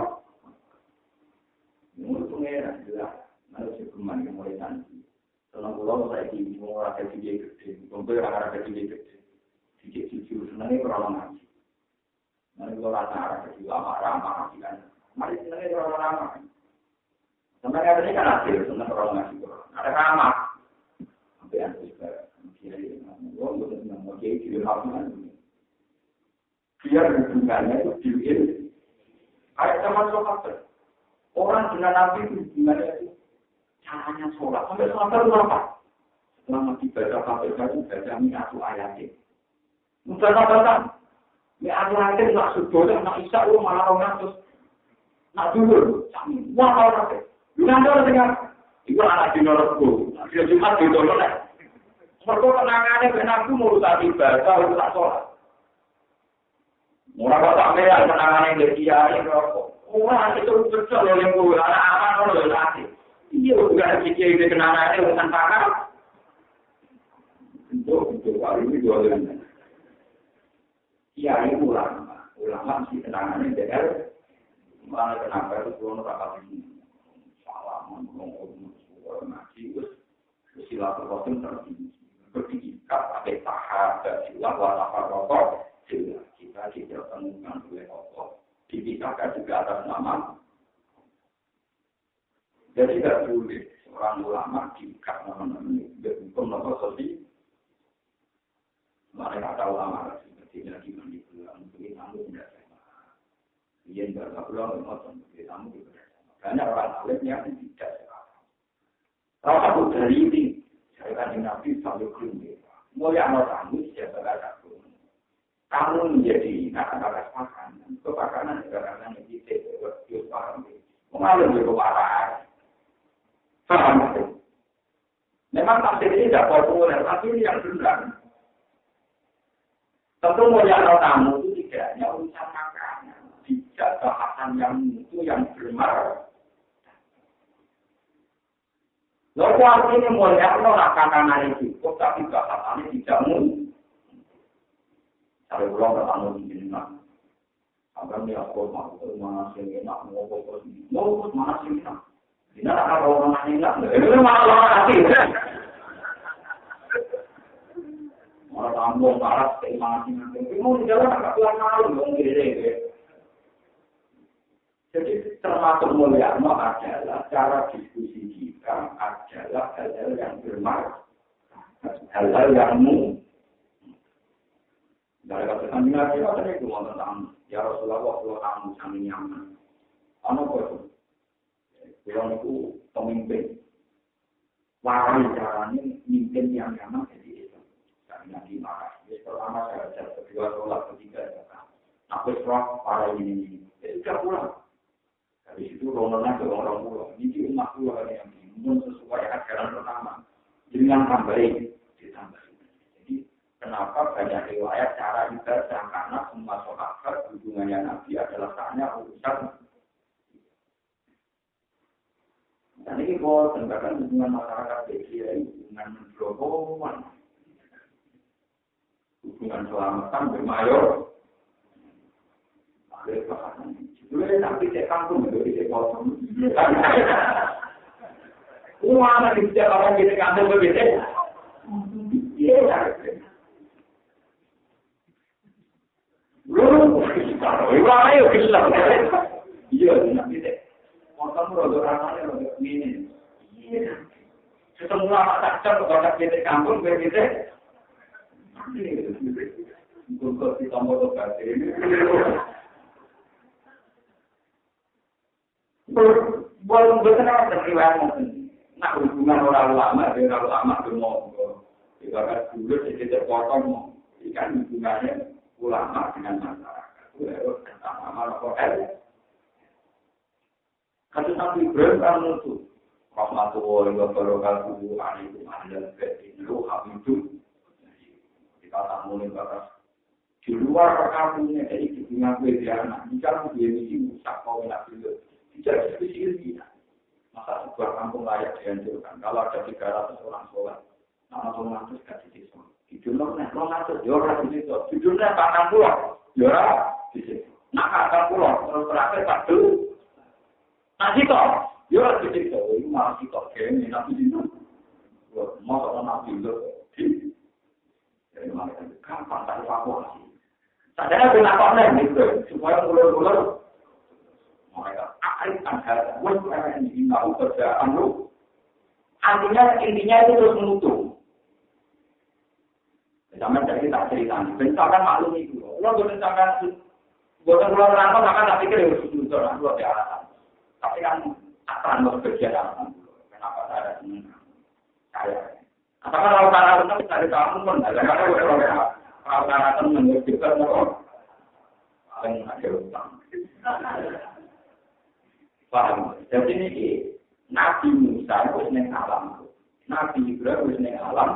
Menurut pengeran, jelas. Manusia kemana yang mulai nanti. Selama pulau, saya ingin mau rakyat gede gede. Kumpul rakyat gede gede. Sikit jujur, sebenarnya orang ngaji. Nanti kalau rata kecil ramah kan, mari sebenarnya orang ramah. Sebenarnya ini kan hasil sebenarnya orang ngasih orang. Ada ramah. Sampai yang juga kiri, orang bukan mau jadi kiri ramah. Dia hubungannya itu diil Kayak zaman sahabat. Orang dengan Nabi itu gimana itu? Caranya sholat. Sampai sholat itu apa? Selama dibaca sampai itu baca mi'atu ayatin. Mudah apa? Mi'atu ayatin nak subuh, nak isya, malah orang terus. Nak dulu. Wah, orang itu. Nanti orang dengar. Itu anak di Norotku. Dia Jumat di Norotku. Mereka kenangannya dengan Nabi mau tadi baca, tak sholat. Murah kok merah kenangannya dari dia ini rokok. Orang itu betul yang gue anak-anak orang lagi. Iya juga pikir ini kenangannya bukan pakar. Untuk kali ini dua kali. Iya ini ulama sih kenangannya DR. Mana kenapa itu orang rapat ini salah ngomong ngaji silaturahim tertinggi. Berdikat pakai tahap dan sila walaupun rokok. Kita tidak temukan oleh Allah. Dibicarakan juga atas nama. Jadi tidak boleh seorang ulama diikat nama-nama berhukum nama sosial. Mereka ada ulama seperti lagi mandibulan, mungkin kamu tidak sama. Dia tidak pulang mungkin kamu juga sama. Banyak orang alim yang tidak sama. Kalau aku dari ini, saya kan Nabi selalu keluar. Mulai anak kamu siapa kata kamu menjadi anak-anak makanan, kepakanan negara yang kita berjus paham, mengalir juga parah. Paham itu? Memang tafsir ini tidak populer, tapi ini yang benar. Tentu mulia tamu itu tidak hanya urusan makanan, tidak bahasan yang itu yang bermar. Lalu artinya mulia makanan itu cukup, tapi bahasannya tidak mungkin. Kalau pulang bertemu di sini, agar dia mau mana sih nak mau mana sih nak? Tidak ada orang mana nak? Itu malah orang asing. Malah tambung barat mana sih nak? Mau di jalan agak pulang malu dong gede. Jadi termasuk mulia adalah cara diskusi kita adalah hal-hal yang bermakna, hal-hal yang dari kata sambil kita tadi itu tentang ya Rasulullah kalau kamu sambil nyaman, anu kau pulang itu pemimpin, warai caranya mimpin yang nyaman jadi itu. Karena di mana? Pertama saya kedua sholat ketiga aku serah para ini jadi tidak pulang. Dari situ ronalnya ke orang pulang. Ini umat pulang yang dimun sesuai ajaran pertama. Dengan tambahin ditambah. Kenapa banyak riwayat cara ibadah karena semua sahabat hubungannya Nabi adalah hanya urusan. Dan ini bahwa tentang hubungan masyarakat Indonesia hubungan global, hubungan selamatan bermayor. Ada bahasan. Dulu tapi saya kampung itu di kosong. Uang di setiap orang di kampung berbeda. Iya. Belum, orang ayo kita. Iya, nanti deh. Orang muda orang ayo ini. Iya. Semua tak kepada kita kampung berbeda. Untuk kita mau tobat ini. Belum benar terlihat mungkin. Nak hubungan orang lama dengan ulama bermohon. Ibarat dulu kita potong, ikan hubungannya ulama dengan masyarakat itu harus sama-sama lokal. Kasus Nabi Ibrahim kan itu rahmatullahi wa barakatuhu alaikum ahlal bait lu habidu. Kita tak mulai batas di luar perkampungannya jadi hubungan beda. Jika dia misi musak kau nak dulu, tidak spesial dia. Masa sebuah kampung layak dihancurkan. Kalau ada 300 orang sholat, nama sholat itu tidak dihisap. Judulnya nonton juara di situ. Judulnya Pakang Pulau juara di situ. Nak Pakang Pulau terus terakhir padu. Nanti kok juara di situ. Ini malah kita kene nabi itu. Mau nabi itu. Jadi mereka gampang tak evakuasi. Sadar kenapa nih gitu supaya ulur-ulur mereka akan ada yang tahu kerjaan lu. Artinya intinya itu terus menutup. Zaman dari tak cerita, bentakan maklum itu. Kalau bentakan Bukan keluar rangkap, maka tak pikir harus jujur, aku ada alasan. Tapi kan akan bekerja alasan. Kenapa saya ada senang? Saya. Apakah kalau cara senang dari kamu pun ada kalau cara senang juga mau paling ada utang. Paham? Jadi ini Nabi Musa itu senang alam. Nabi Ibrahim itu senang alam.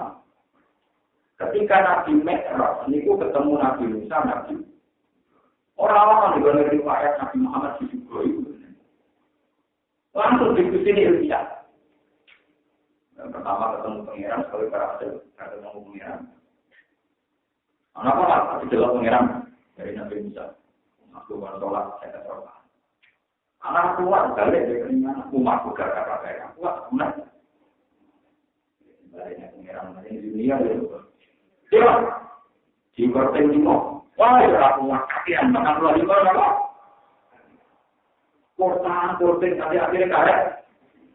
Ketika Nabi Mi'raj, ini ketemu Nabi Musa, Nabi orang-orang juga dari riwayat Nabi Muhammad di Jogja itu. Langsung diskusi ini ilmiah. Pertama ketemu pengiran, sekali berhasil ketemu pengiran. Kenapa lah? Tapi jelas pengiran dari Nabi Musa. Aku bukan sholat, saya sholat. Anak kuat, balik dari keringan. Umat juga kakak-kakak. Kuat, benar. Baliknya pengiran, ini dunia itu. Dia, di korten limo. Wah, ya aku ngakakian, makan luar lima, apa? Korten, tadi akhirnya karet.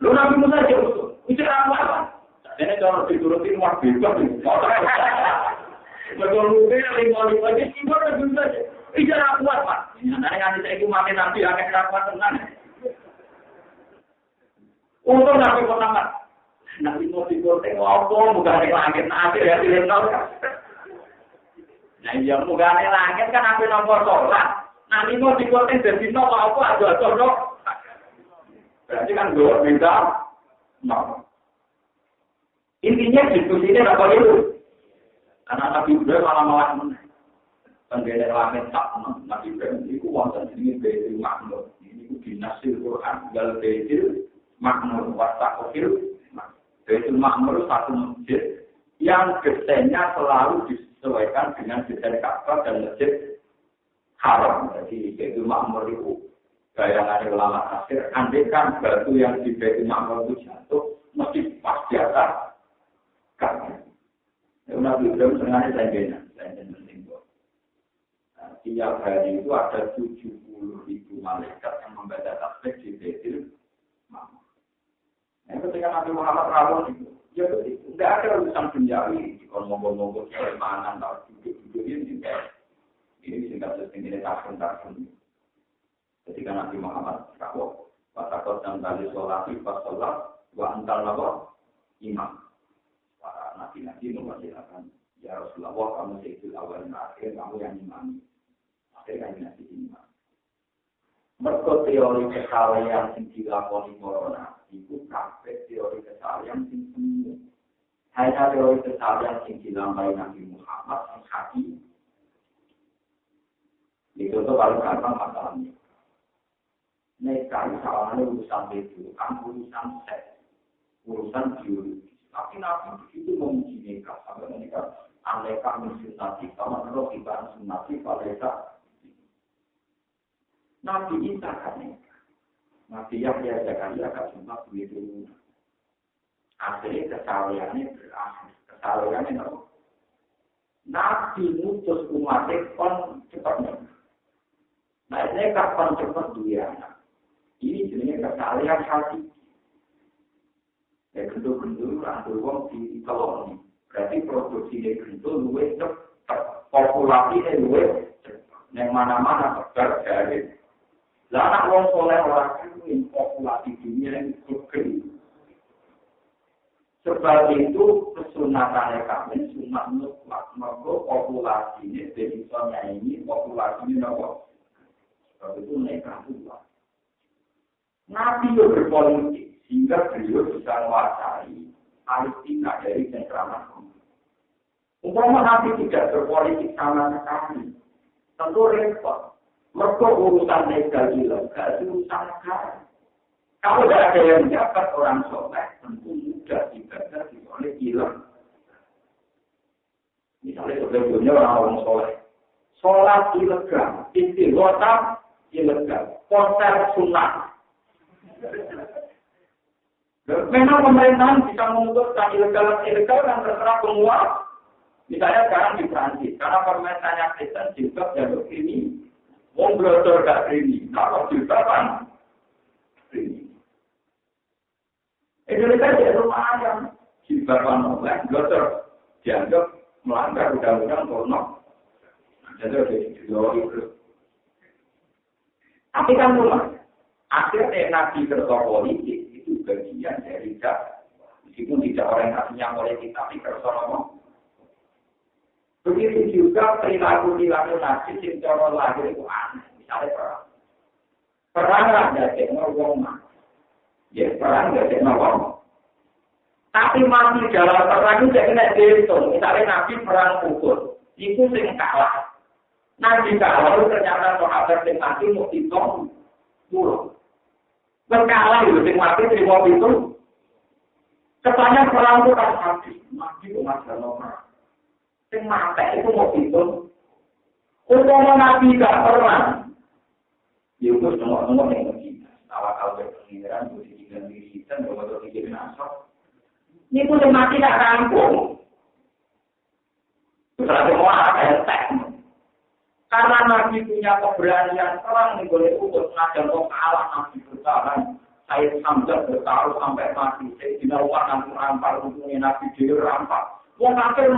Lu Nabi Musa aja usul. Bicara apa? Ini cara diturutin wah bebas. Betul mungkin lima aja gimana juga. Bicara kuat Pak. Nanti nanti saya itu mati Nabi akan kuat tenang. Untung Nabi pertama. Nabi mau digoreng apa? Bukan di langit nanti ya tidak tahu. Nah iya bukan di langit kan Nabi nomor sholat. Nabi mau digoreng dari nomor apa? Ada dok. Berarti kan dua beda. No. Intinya diskusi ini apa itu? Karena Nabi Ibrahim malah menang. Penggede langit tak Nabi Ibrahim itu wonten ini Baitul Ma'mur. Ini dinasil Quran gal Baitul Ma'mur wasaqil. Baitul Ma'mur satu masjid yang desainnya selalu disesuaikan dengan desain Ka'bah dan masjid Haram. Jadi Baitul Ma'mur itu bayangan ulama tafsir, andaikan batu yang di Baitul Ma'mur itu jatuh mesti pas di atas Ka'bah. Nabi Ibrahim sengaja saya penting. Tiap hari itu ada 70.000 malaikat yang membaca tasbih di Baitul Ma'mur. Ketika Nabi Muhammad rawon itu, ya begitu. Tidak ada urusan duniawi, kalau ngomong-ngomong keimanan atau duduk-duduk ini singkat ini tahun-tahun. Ketika Nabi Muhammad rawon, watakot dan tali sholat, pas sholat, wa antal lawat, imam. Para nabi-nabi mempersilakan, ya Rasulullah, kamu seitul awal dan akhir, kamu yang imami. Akhirnya nabi imam. Mereka teori kesalahan yang dilakoni corona, itu kafe teori kesalahan yang semu. Hanya teori kesalahan yang dilambai Nabi Muhammad yang hati. Itu tuh paling gampang masalahnya. Mereka kesalahan urusan itu, kan urusan seks, urusan biologi. Tapi Nabi itu menguji mereka sampai mereka aneka mensunati, sama terus ibarat sunati pada Nabi Isa kan Nabi Yahya Zakaria kan cuma begitu. Akhirnya kesalahannya berakhir. Kesalahannya apa? Nabi mutus umatnya kon cepatnya. Nah ini kapan cepat dia? Ini jenisnya kesalahan hati. Ya gendul-gendul rantul wong di koloni. Berarti produksi dari gendul luwes cepat. Populasi dari luwes cepat. Yang mana-mana tegar dari anak wong soleh orang itu populasi dunia yang gede. Sebab itu kesunatan kami sunat mutlak. Maka populasinya dari soalnya ini populasinya nopo. Sebab itu mereka luar. Nabi itu berpolitik sehingga beliau bisa menguasai Palestina dari cengkraman. Umpama Nabi tidak berpolitik sama sekali, tentu repot. Mereka urusan legal ilegal, urusan negara. Kalau tidak ada yang menjabat orang soleh, tentu mudah dibaca oleh ilegal. Misalnya sebelumnya orang soleh. Sholat ilegal, istighosah ilegal, konser sunat. Memang pemerintahan bisa memutuskan ilegal dan terserah semua. Misalnya sekarang di Prancis, karena pemerintahannya Kristen juga jalur ini. Wong blodor gak kriminal, kok juga kan kriminal. Indonesia dia lumayan. Juga kan oleh blodor dianggap melanggar undang-undang porno. Jadi ada di luar itu. Tapi kan rumah. Akhirnya Nabi kerja politik itu bagian dari dakwah. Meskipun tidak orientasinya politik, tapi kerja ngomong. Begitu juga perilaku-perilaku Nabi yang cara lahir itu aneh. Misalnya perang. Perang ada yang ngomong. Ya, perang ada yang ngomong. Tapi mati dalam perang itu tidak dihitung. Misalnya Nabi perang Uhud. Itu yang kalah. Nabi kalah itu ternyata sahabat yang mati mau hitung. Pulau. Berkalah itu yang mati terima itu. Kesannya perang itu kan mati. Mati itu masalah perang. Yang mati itu mau hitung. Untuk Nabi gak perang. Ya itu semua-semua yang begini. Awal-awal berpengiran, berdidikan diri kita, berbentuk pikirin asal. Ini pun yang mati tak rampung. Setelah semua ada entek. Karena Nabi punya keberanian perang nih boleh ukur sengaja kok kalah Nabi bertahan. Saya sampai bertaruh sampai mati. Saya dilakukan nanti rampar untungnya Nabi dia rampar. Wong kafir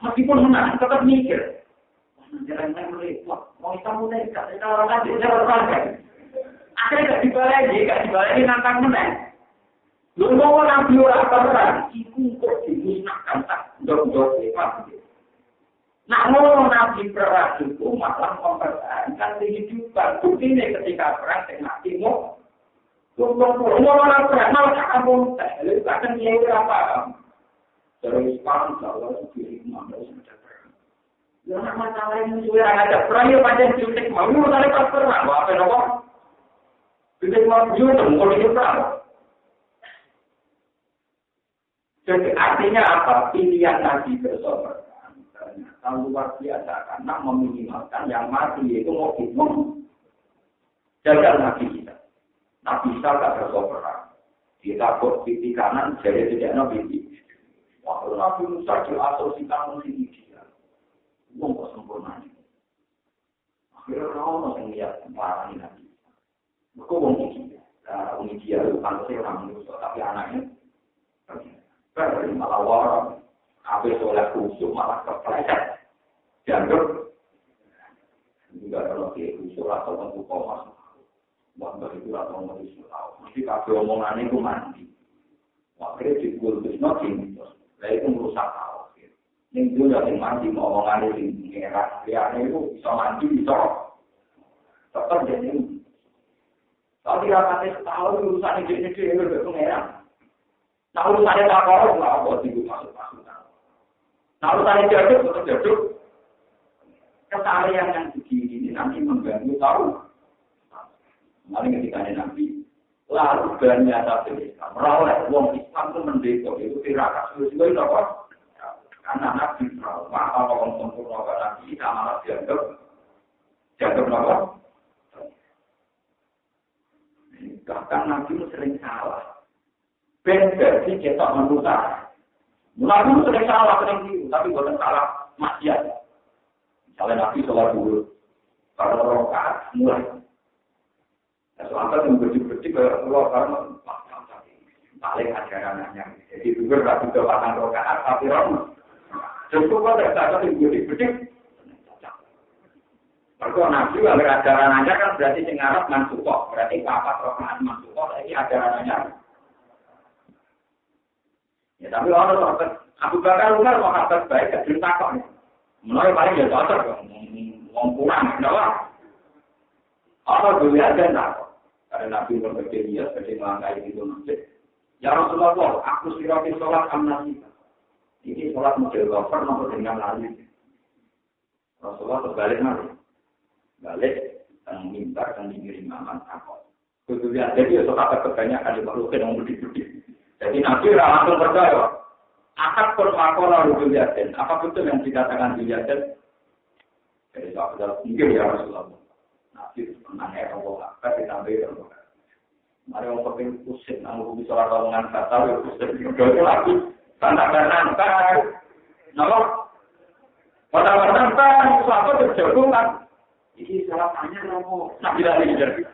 meskipun menang tetap mikir. Jangan repot. Mau kita mulai kita orang lagi jangan orang. Akhirnya gak dibalik nantang menang. Lu mau Nabi ora perang, iku kok dimusnahkan tak ndok-ndok lewat. Nah, mau Nabi perang itu malah mempertahankan kehidupan. Buktinya ketika perang dengan timur, mau orang perang, mau kamu lalu akan dia berapa? Terus perang selalu diri manusia sudah perang. Jangan masalah ini sudah ada perang yang panjang cutek mau tadi pas perang, apa nopo? Cutek mau juga mau perang. Jadi artinya apa? Pilihan Nabi bersabar. Ternyata luar biasa karena meminimalkan yang mati itu mau bingung. Jaga Nabi kita. Nabi kita tak bersabar. Kita buat pipi kanan, jadi tidak Nabi. Waktu Nabi Musa diasosiasikan dengan dia. Wong kok sempurna. Akhirnya orang yang lihat melarang Nabi. Kok wong ini? Wong ini dia itu pantasnya orang Musa, tapi anaknya. Dari malah warang, habis oleh khusyuk malah kepleset. Dianggap juga kalau dia khusyuk atau tentu komas, buat bagi itu atau mau disuruh. Mesti kabel omongannya itu mandi. Akhirnya dikul-kul noking, lalu itu merusak awal. Yang itu yang mandi mau omongannya di merah, lihatnya itu bisa mandi bisa. Tetap jadi. Tapi rapatnya setahun urusan ini dia itu merah. Nah, urusannya tak korup, nggak apa sih masuk-masuk. Nah, urusannya jaduk. Kesalahan yang begini ini nanti mengganggu tahu. Mari ketika Nabi, lalu banyak tapi merawat uang Islam itu mendekor itu tirakat juga itu apa? Karena Nabi merawat apa orang sempurna Nabi kita malah dianggap apa? Bahkan Nabi itu sering salah. Versi kita menutar. Nabi sering salah, sering keliru, tapi bukan salah maksiat. Misalnya Nabi sholat dulu, kalau rokaat mulai. Selama yang berdik-berdik keluar karena paling ajarannya. Jadi juga nggak bisa pasang rokaat, tapi orang. Cukup kalau terdapat yang berdik-berdik. Kalau Nabi kalau ajarannya kan berarti Arab mansukok, berarti papat rokaat mansukok, ini ajarannya. Ya tapi orang Abu Bakar Umar mau kata baik gak cerita kok. Mulai paling ya cocok ngomong kurang, kenapa? Orang dulu aja tak. Karena Nabi berbagai dia seperti melangkai itu masjid. Ya Rasulullah, aku sirati sholat amnasika. Ini sholat model wafer nomor dengan lari. Rasulullah terbalik nanti. Balik dan minta dan dikirim aman apa. Kemudian jadi ya sholat kebanyakan diperlukan yang berdiri. Jadi Nabi langsung percaya. Akad permakola rukun yakin. Apa betul yang dikatakan di yakin? Jadi sahabat mungkin ya Rasulullah. Nabi menanya Allah. Tapi Nabi Allah. Mari orang penting pusing. Namun bisa orang omongan kata. Ya pusing. Itu lagi. Tanda-tanda. Nolok. Tanda-tanda. Sahabat terjagungan. Ini salah tanya kamu. Nabi lagi jadi.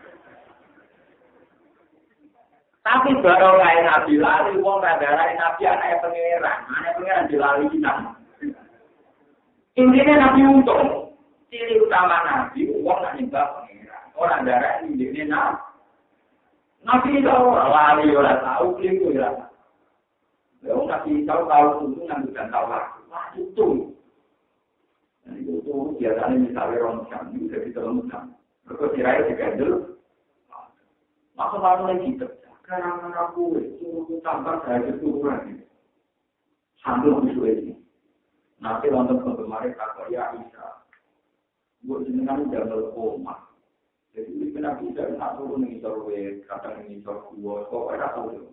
Tapi baru kayak Nabi lali, wong radarain Nabi anaknya pangeran dilali kita. Intinya Nabi untung, ciri utama Nabi, wong nak nyembah pangeran. Orang darah ini Nabi tahu lari orang tahu keliru ya. Lalu Nabi tahu untungan bukan tahu wah itu. Nah itu biasanya misalnya orang jam itu jadi terlalu jam. Mereka tirai digandel. Masa baru lagi gitu. Karena aku itu tambah saya itu kurang. Sambil musuh ini. Nanti nonton kemarin kata ya bisa. Buat jenengan jangan koma. Jadi kenapa bisa nak turun nih sorwe, kadang ini sorwe, kok ada tahu?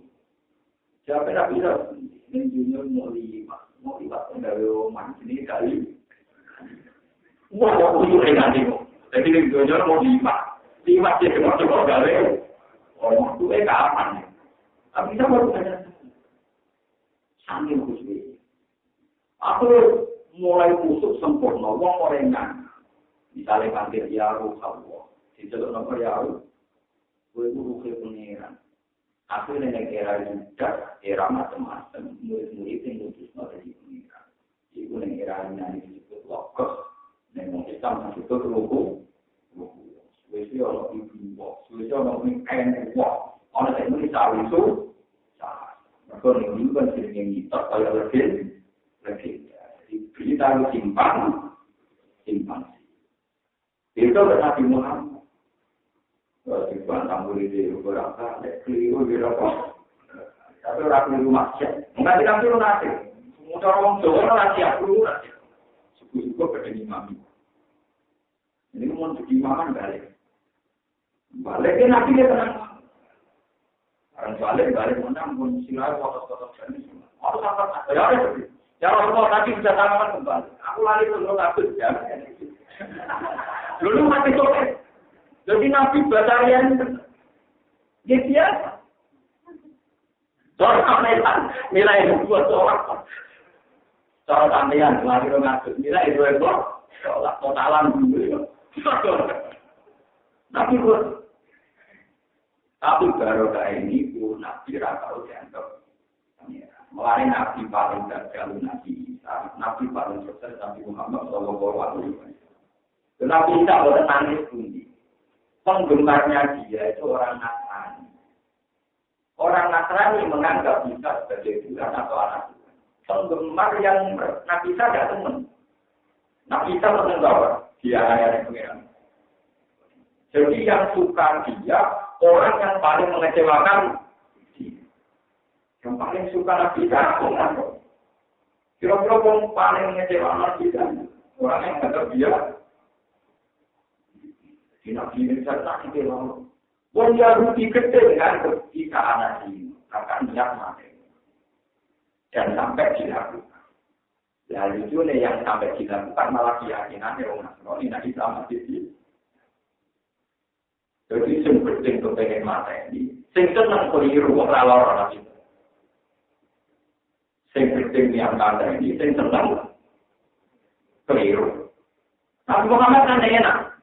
Siapa nak bisa? Ini junior mau libat dari rumah ini kali. Wah, aku juga ingat itu. Jadi ini junior mau libat dia cuma coba gawe. Oh, itu kapan? Tapi kita baru saja. Sambil khusus. Aku mulai busuk sempurna, wong orengan. Misalnya panggil ya ruh Allah. Di dalam nomor ya ruh. Gue ruh pengiran. Aku ini era juga, era macam-macam. Murid-murid yang khusus dari pengiran. Ibu ini era yang disebut lokos. Yang Islam disebut ruh. Suwesi orang ibu, suwesi orang ini kain uang. Orang yang ini sawi itu, salah. Maka ini kan sering yang kita kaya lebih. Jadi kita harus simpan. Itu Nabi Muhammad. Simpan tamu di berapa, keliru berapa. Tapi orang keliru maksiat. Mengganti keliru nanti. Semua orang Jawa nanti aku nanti. Suku-suku pada imam. Ini mau jadi imaman balik. Baliknya nanti dia tenang. Orang balik menang pun silau foto-foto dan semua. Harus apa? Ya Rasulullah tadi sudah tanaman kembali. Aku lari ke takut ya. Dulu mati sore. Jadi Nabi Batarian dia biasa. Soalnya nilai buat seorang. Soal sampeyan lari ke ngatur nilai 2 ekor. Soal totalan dulu. Nabi buat tapi baru ini pun Nabi rakau dianggap mulai Nabi paling gagal Nabi Isa, Nabi paling sukses Nabi Muhammad Shallallahu Alaihi Wasallam. Nabi Isa boleh nangis pundi. Penggemarnya dia itu orang Nasrani. Orang Nasrani menganggap Isa sebagai Tuhan atau anak Tuhan. Penggemar yang Nabi Isa tidak teman. Nabi Isa menengah dia hanya pengiran. Jadi yang suka dia orang yang paling mengecewakan dia. Yang paling suka Nabi Isa. Kira-kira yang paling mengecewakan Nabi Isa. Orang yang kata dia. Di Nabi Isa tak dikelalu. Orang yang rugi gede dengan ketika anak ini. Akan niat mati. Dan sampai dilakukan. Lalu itu yang sampai dilakukan malah keyakinannya orang Nasrani. Nabi Isa mati di. Jadi sing penting untuk pengen mata ini, sing senang keliru orang lawan itu. Sing penting yang kata ini, sing senang keliru. Nabi Muhammad kan enak.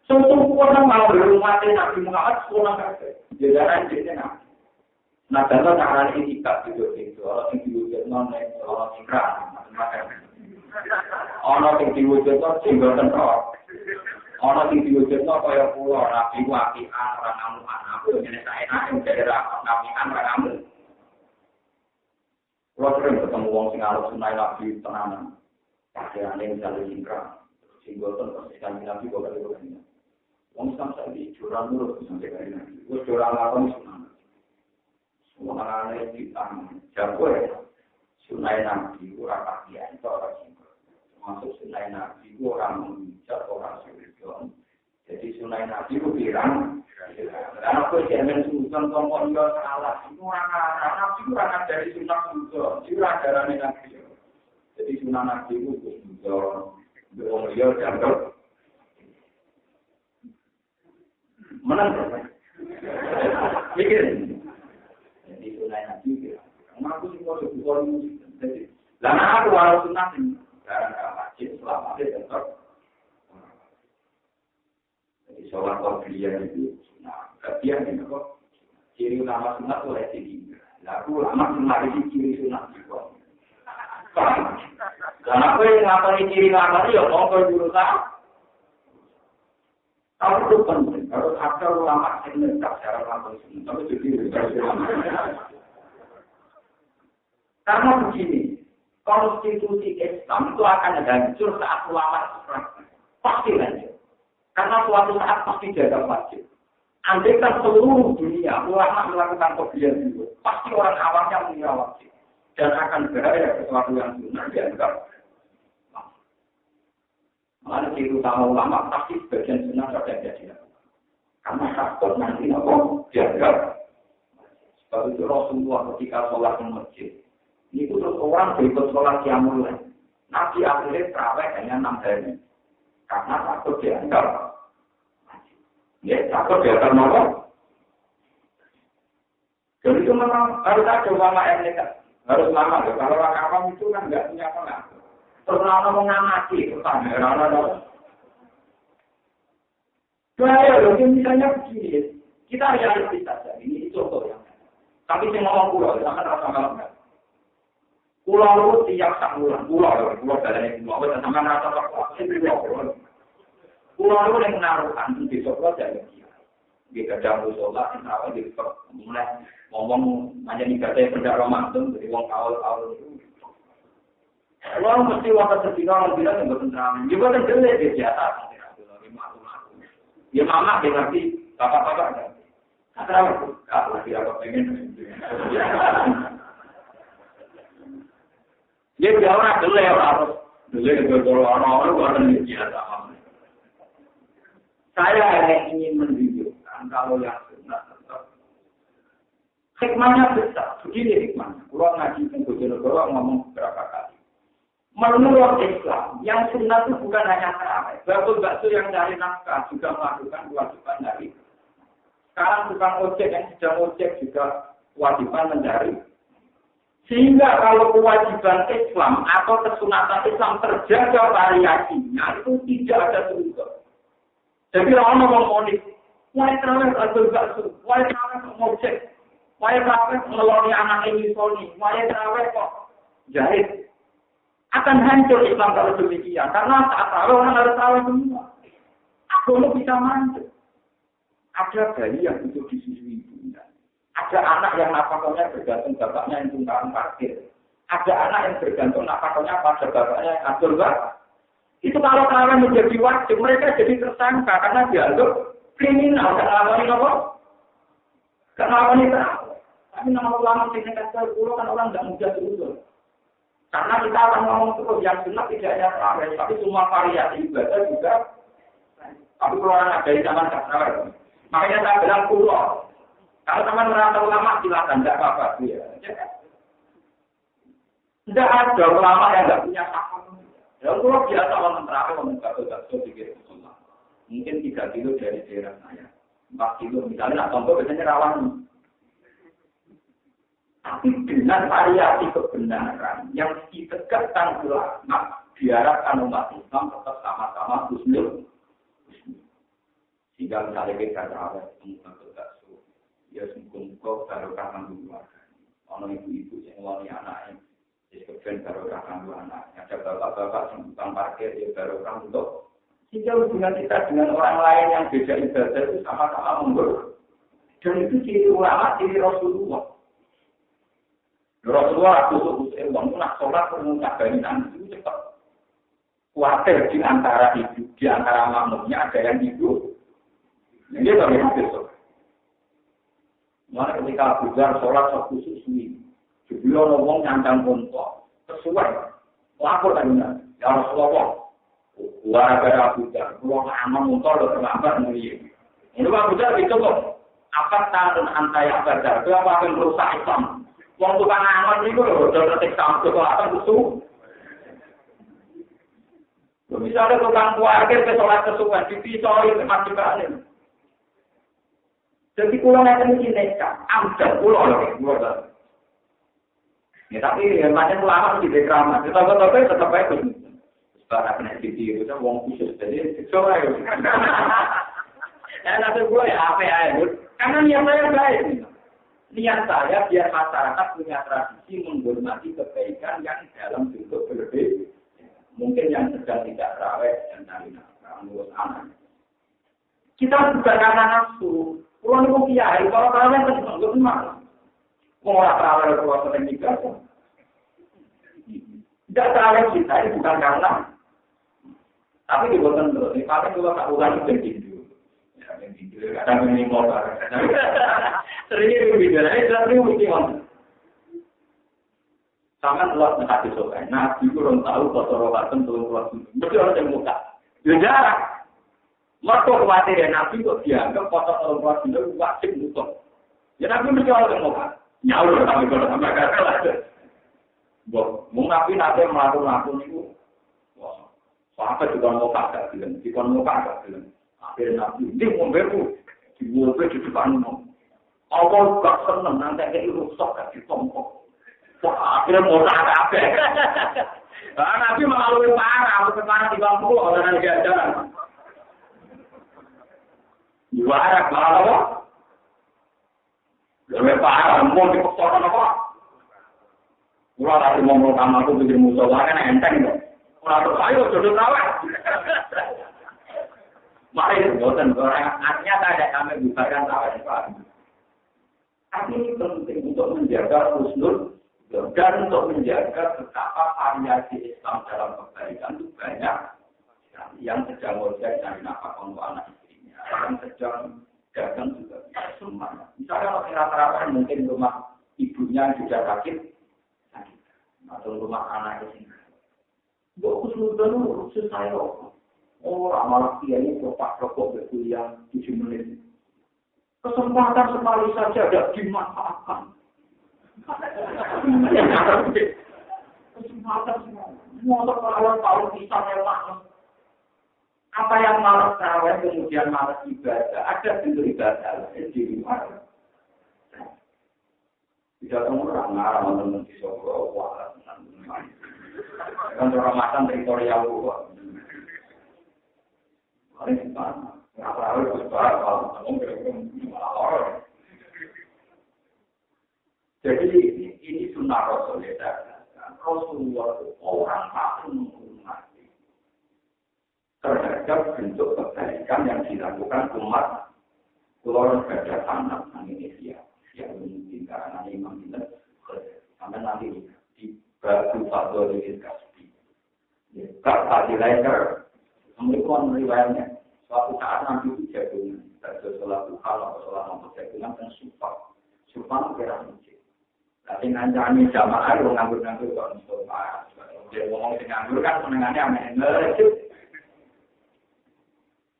Semua orang mau berumati Nabi Muhammad sekolah kafe. Jajaran jadi nak. Nah contoh cara ini tidak itu orang yang diwujud non orang ikrar macam-macam. Orang yang diwujud non single control. Orang yang diwujudnya kaya pulau, rapi wakian, orang amuan, aku jenis enak, daerah nafian, orang amu. Kalau sering ketemu orang Singaru, sunai nabi, tenanan. Pakaian yang misalnya singkrang, singgotan, persikan nabi, bapak-bapaknya. Orang Islam saya di curang dulu, sampai kali nabi. Gue curang lawan sunai. Semua anak kita, jago ya. Sunai nabi, orang pakaian, itu orang singkrang. Masuk sunai nabi, orang menghijab, orang sulit. Jadi sunai nabi itu pirang. Karena aku jangan susun kompon yo salah. Itu nabi itu orang dari sunah susun. Itu ajaran nabi. Jadi sunah nabi itu susun. Beliau dianggap menang. Mikir. Jadi sunai nabi pirang. Aku sih kalau bukan. Jadi, lama aku walau sunah ini. Karena masjid selama dia tetap. Sholat qabliyah itu, nah, kebiasaan ini kok ciri utama sunat oleh ciri. Lalu lama sunat itu ciri sunat juga. Karena aku yang ngatakan ciri utama itu, ya mau kau berusaha. Kalau itu penting, harus ada ulama yang menetap secara langsung. Tapi jadi karena begini, konstitusi Islam itu akan hancur saat ulama itu pasti hancur. Karena suatu saat pasti jaga masjid. Andai kan seluruh dunia ulama melakukan pembelian itu, pasti orang awamnya mengawasi dan akan berada sesuatu yang benar dianggap. Mana itu sama ulama pasti sebagian benar saja jadi. Karena takut nanti nopo dianggap. Sebab itu Rasulullah ketika sholat di masjid, itu terus orang berikut sholat yang mulai. Nabi akhirnya terawih hanya 6 hari. Karena takut dianggap. Ya, takut dianggap nopo. Jadi itu memang harus ada ulama yang nekat. Harus lama. Kalau orang awam itu kan nggak punya pengaruh. Terus orang mengamati, orang loh, misalnya begini, kita realistis saja. Ini contoh yang. Tapi saya ngomong pulau, jangan rasa enggak. Pulau itu tiap bulan, pulau dari pulau, dan sama rasa pulau. Pulau itu yang menaruhkan di sekolah jadi dia kerja musola, kenapa di mulai ngomong hanya dikatakan benda romantis, jadi uang awal itu. Kalau mesti waktu sedina orang bilang yang bertentangan, juga kan jelek dia biasa. Ya mama dia ngerti, bapak-bapak ngerti. Kata lagi apa pengen. Dia bilang jelek harus jelek kalau orang bukan biasa. Saya hanya ingin menunjukkan kalau yang benar tetap. Hikmahnya besar, begini hikmahnya. Kurang ngaji Bojonegoro ngomong beberapa kali. Menurut Islam, yang sunnah itu bukan hanya terawih. Bakso yang cari nafkah juga melakukan kewajiban dari. Sekarang tukang ojek yang sedang ojek juga kewajiban mencari. Sehingga kalau kewajiban Islam atau kesunatan Islam terjaga variasinya itu tidak ada surga. Jadi orang ngomong ini, wah terawih bakso, wah terawih ojek, wah terawih ngeloni anak ini soni, wah terawih kok jahit. Akan hancur Islam kalau demikian. Karena saat tahu orang harus tahu semua. Agama bisa manjur. Ada bayi yang hidup di sisi ibunya. Ada anak yang nafkahnya bergantung bapaknya yang tukang parkir. Ada anak yang bergantung nafkahnya pada bapaknya yang atur bapak. Itu kalau kalian menjadi wajib, mereka jadi tersangka karena dianggap kriminal. Karena apa? Karena tahu. Tapi nama ulama sini kata dulu kan orang nggak mudah diusul. Karena kita akan ngomong terus yang benar tidak hanya terawih, tapi semua variasi ibadah juga. Tapi kalau orang ada di zaman terawih, makanya saya bilang pulau. Kalau teman merasa ulama silakan, tidak apa-apa. Tidak ada ulama yang tidak punya hak. Ya pulau biasa orang terawih, orang bakso pikir semua. Mungkin 3 kilo dari daerah saya, 4 kilo misalnya, contoh biasanya rawan. Tapi dengan variasi kebenaran yang ditegakkan ulama, diharapkan umat Islam tetap sama-sama husnul. Sehingga misalnya kita terawih, kemudian berkasih, ya sungguh-sungguh barokah kandung keluarga. Orang ibu-ibu yang wali anaknya, disebutkan barokah kandung anaknya. Ada bapak-bapak yang tukang parkir, ya barokah untuk. Sehingga hubungan kita dengan orang lain yang beda ibadah itu sama-sama memburuk. Dan itu ciri ulama, ciri Rasulullah. Rasulullah khusus uang nak sholat mengucap barisan itu cepat. Khawatir di antara ibu, di antara makmumnya ada yang hidup. Ini tak yang besok. Mana ketika bujar sholat khusus ini, sebelum ngomong nyancang kontok sesuai. Lapor tadi ya Rasulullah. Gara-gara bujar, ruang aman motor lo terlambat mulia. Ini Pak Bujar itu kok. Apa tahun antaya bajar? Itu apa yang merusak Islam? Wong tukang angon niku lho, udah ngetik sampe kok apa kudu. Misalnya tukang parkir ke sholat kesuwen, dipisoi ke masjid balik. Jadi pulau nanti cinta, ambil pulau lho. Ya tapi macam ulama di dekrama, tetap baik. Sekarang kena ditiru, itu wong khusus, jadi siksa aja. Nanti gue ya apa ya, karena niat saya baik. Niat saya biar masyarakat punya tradisi menghormati kebaikan yang dalam bentuk berbeda. Mungkin yang sedang tidak raweh dan cari nafkah, ngurus anak. Kita bukan karena nafsu. Kalau niku kiai, kalau kalian kan nggak benar. Mau orang terawih keluar sering nikah. Tidak terawih kita ini bukan karena. Tapi di bosan terus. Ini paling juga tak ulang itu. Ya, begitu. Kadang ini mau sering video. Sering video. Sama keluar hati sokai. Nabi kurang tahu kotor obatkan turun keluar. Mesti orang yang muka. Jarang. Mereka khawatir ya Nabi kok dianggap kotor turun keluar itu wajib muka. Ya Nabi mesti orang yang muka. Nyaur tapi kalau sampai gagal ada. Mau Nabi nanti melakukan itu. Wah, sahabat juga mau kagak bilang. Jika mau kagak bilang. Akhirnya Nabi ini memberu. Dibuat di depanmu. Allah gak seneng nanti kayak rusak gak ditompok. Wah, akhirnya mau apa? Nabi melalui parah, sekarang di bangku orang yang jalan. Juara malah apa? Lebih parah, mau dipaksakan apa? Kurang lagi mau melakukan aku bikin musuh, kan enteng dong. Kurang terpayu, jodoh rawat. Mari, bosan orang artinya ada kami bubarkan rawat itu. Tapi ini penting untuk menjaga husnul dan untuk menjaga betapa variasi Islam dalam kebaikan itu banyak. Yang sedang ojek cari nafkah untuk anak istrinya, yang sedang dagang juga bisa semuanya. Misalnya kalau rata-rata mungkin rumah ibunya juga sakit, atau rumah anaknya sini. Buat kesulitan urusan saya. Orang malah dia ini bapak rokok berkuliah 7 menit. Kesempatan sekali saja tidak dimanfaatkan. Kesempatan semua. Motor kalau tahu bisa memang. Apa yang malas terawih kemudian malas ibadah. Ada bentuk ibadah di luar. Tidak orang ngarang teman di Solo. Wah, kan orang makan teritorial gua. Hari ini nggak tahu besar kalau orang. Jadi ini sunnah Rasulullah. Rasulullah orang tak menghormati terhadap bentuk kebaikan yang dilakukan umat keluarga pada anak Indonesia yang mungkin karena imam kita sampai nanti di batu fatwa di kasbi. Kata di lainnya, kemudian riwayatnya suatu saat nanti itu jagungan, terus sholat duha atau sholat malam jagungan dan supang kira masjid. Tapi ngancani jamaah lu nganggur-nganggur kok mustofa. Dia ngomong nganggur kan senengannya amen.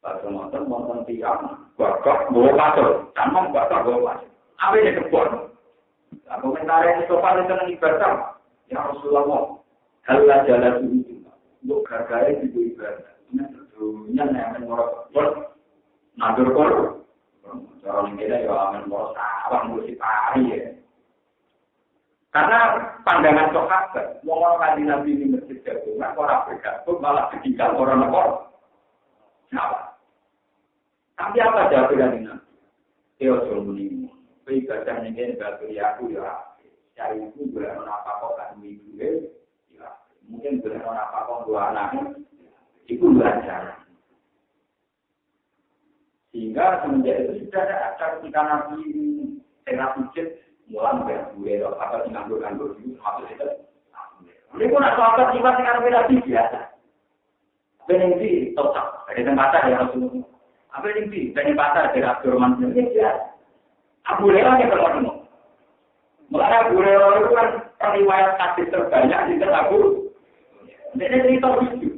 Lalu nonton tiang, bakal bawa pasir, tanam bakal bawa pasir. Apa yang kebun? Lalu komentarnya mustofa itu dengan ibadah. Ya Rasulullah, halah jalan itu, untuk gara-gara itu ibadah. Ini tentunya yang mengorok, nadur kor. Cara kita ya amen mengorok sawang musik pari ya. Karena pandangan sahabat, orang kaji Nabi ini masjid jagungan, orang bergabung malah ketinggal orang lekor. Salah. Tapi apa jawab dari Nabi? Teosol munimu. Ibadah ini bagi aku ya. Cari itu boleh apa kok kan ibu ya. Mungkin boleh apa kok dua anak. Itu belajar. Sehingga semenjak itu sudah ada acara ketika Nabi tengah masjid mulang berbuat apa sih nganggur itu apa itu? Ini pun ada apa sih masih kan beda biasa. Benengdi total dari tempat yang langsung. Apa ini dari pasar dari Abdurrahman ini ya. Abu Hurairah yang berlaku. Mulanya Abu Hurairah itu kan riwayat hadis terbanyak di Abu. Ini cerita lucu.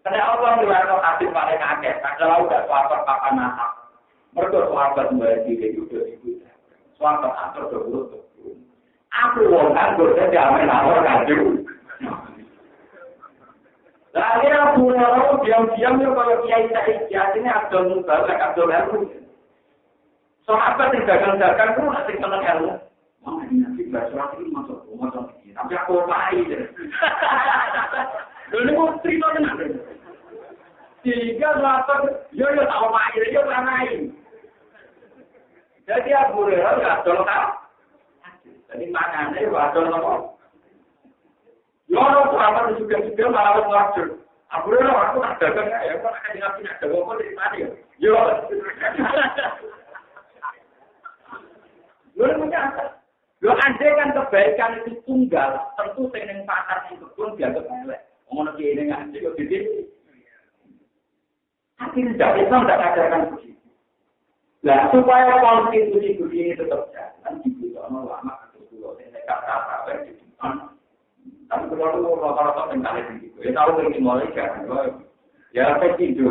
Karena Allah riwayat hadis paling akeh. Kalau udah sahabat papan nasab. Mereka sahabat membayar diri itu udah ikut. Sahabat atur berurut. Aku wong nganggur saja amen awal kaju. Lah dia punya orang diam-diam yo kalau kiai Said ini Abdul Mubarak Abdul Harum. Sahabat yang dagang-dagang itu nanti kenal ilmu. Mama ini nanti bahasa ini masuk ini. Tapi aku lain. Lalu mau terima dengan. Tiga sahabat yo tahu main yo lain. Jadi Abu Hurairah Abdul Harum. Jadi maknanya Abdul Harum. Loro sahabat juga malah ngajur. Aku tak dagang ya, kok akan ngapain ada ngomong dari mana ya? Yo. Lu menyata. Lo andai kan kebaikan itu tunggal, tentu sing pasar itu pun dianggap elek. Ngono ki ini ngaji kok gede. Tapi tidak Islam tidak ajarkan begitu. Nah, supaya konstitusi begini tetap jalan, dibutuhkan ulama atau pulau yang kata-kata di depan. Tapi kalau rata-rata tengah itu, ya tahu ini mulai kan, ya apa tidur,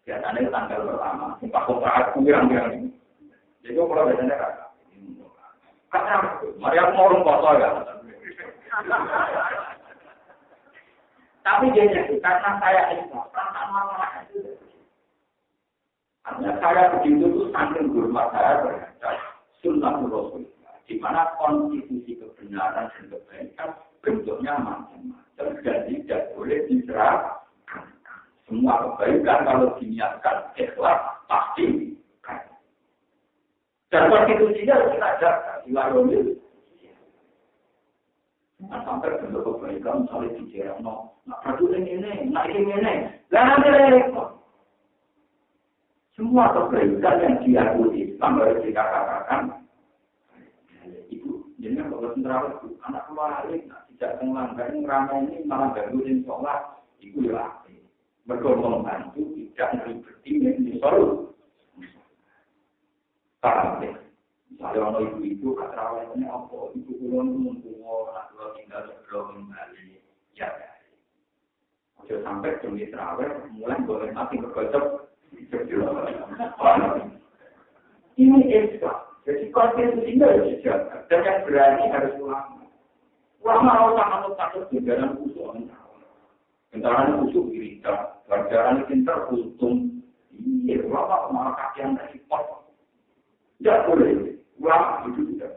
biasanya tanggal pertama, empat kontrakan kurang-kurang ini. Jadi kalau biasanya kata, mari aku mau rumah ya. Tapi dia karena saya Islam, perasaan itu. Artinya saya begitu itu saking hormat saya terhadap sunnah Rasul. Di mana konstitusi kebenaran dan kebaikan bentuknya macam-macam dan tidak boleh diserahkan. Semua kebaikan kalau diniatkan ikhlas pasti. Dan konstitusinya harus kita jaga. Ilaromil. Nah, sampai bentuk kebaikan misalnya dijerang, nak produk ini, nak ini. Lah nanti repot. Semua kebaikan yang diakui Islam harus dikatakan. Ibu, jadi kalau sentral itu anak kemarin tidak melanggar ramai ini malah gangguin sholat, itu ya. Bergolong bantu tidak berarti di solusi. Paham ya? Misalnya orang ibu-ibu katrawalnya apa? Ibu kulon mengkuwo, anak kulon tinggal sebelum kembali. Ya, ojo sampai demi terawih mulai boleh mati bergocok. Ini Islam. Jadi konstitusinya harus dijaga. Dan yang berani harus ulama. Ulama harus takut jalan usul. Bentaran usul dirita. Pelajaran pintar untung. Iya, ulama malah kakian dari pot. Tidak boleh. Ulama itu tidak.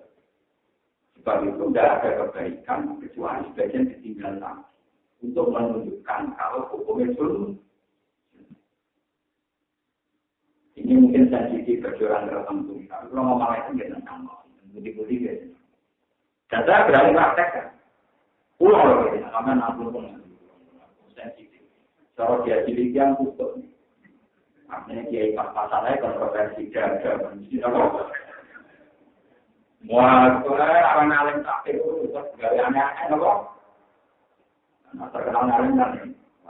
Sebab itu tidak ada kebaikan kecuali sebagian ketinggalan untuk menunjukkan kalau hukum itu. Ini mungkin sensitif perjuangan tertentu. Tapi kalau ngomong itu tidak tentang budi-budi gitu. Dan saya berani praktekkan. Pulau gitu, karena 60 sensitif. Kalau dia cilik yang tutup. Artinya dia masalahnya kontroversi jaga. Wah, orang alim tak itu segala aneh-aneh kok. Nah, terkenal alim kan,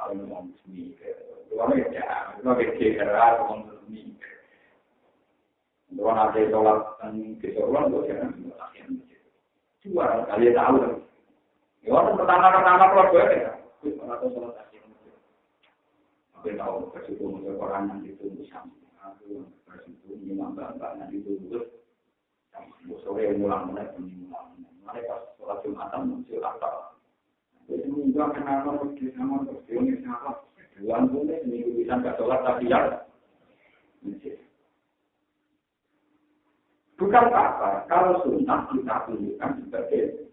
alim ngomong seni. Kalau ya, kalau kira ngomong seni. Kalau nanti sholat dan kesoruan, gue jangan melakukan itu. Dua kali tahu. Ya, orang pertama-tama kalau gue ya, gue pernah sholat akhir. Aku tahu bersyukur untuk orang yang ditunggu sama. Aku bersyukur imam bapak yang ditunggu. Sore mulang-mulang, mereka sholat Jumatan muncul apa? Jadi juga kenapa begitu sama ini salah? Tuan pun ini bisa nggak sholat tapi ya. Bukan apa? Kalau sunnah kita tunjukkan sebagai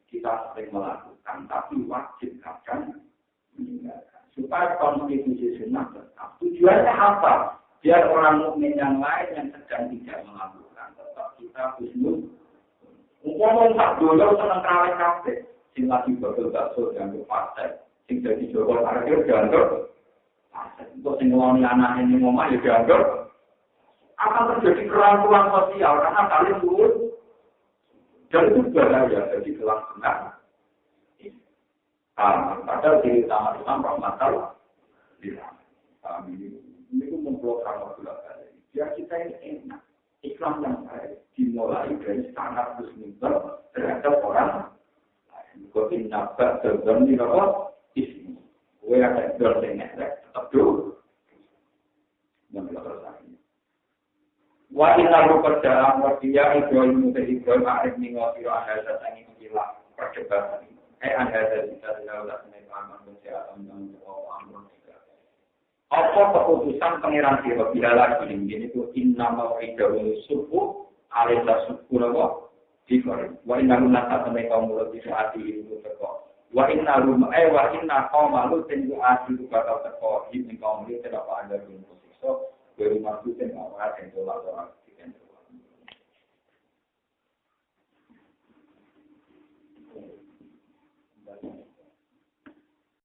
kita sering melakukan, tapi wajib akan meninggalkan. Supaya konstitusi sunnah tetap. Tujuannya apa? Biar orang mukmin yang lain yang sedang tidak melakukan tetap kita husnul. Ngomong tak dulu senang kawin kafe, sing lagi bakal bakso dianggap partai, sing jadi joko parkir dianggap partai. Untuk sing ngeloni anak ini ngomong ya dianggap akan terjadi kerangkulan sosial karena kalian turun dan itu bahaya jadi kelangsungan. Padahal di utama Islam rahmatal ini itu memblokir waktu biar kita ini enak. Islam yang baik dimulai dari standar muslimah terhadap orang lain. Kau innabat dalam di bawah Islam. Kau ada dosen tetap dulu. Yang berlaku. Wa inna ruqadda wadiya Ibrahim Ibrahim arif ningoti ahada sangi kila perdebatan. Ahada kita tidak menemukan kesehatan dan amrun. Apa keputusan pengiran sira bila lagi ini itu inna mau'idul subuh alaiha subuh dikor wa inna lunata sampai kaum mulut di saat itu teko wa inna qaumalu tentu ati itu bakal teko di kaum mulut tidak ada pun so baru masuk dan awal yang tolak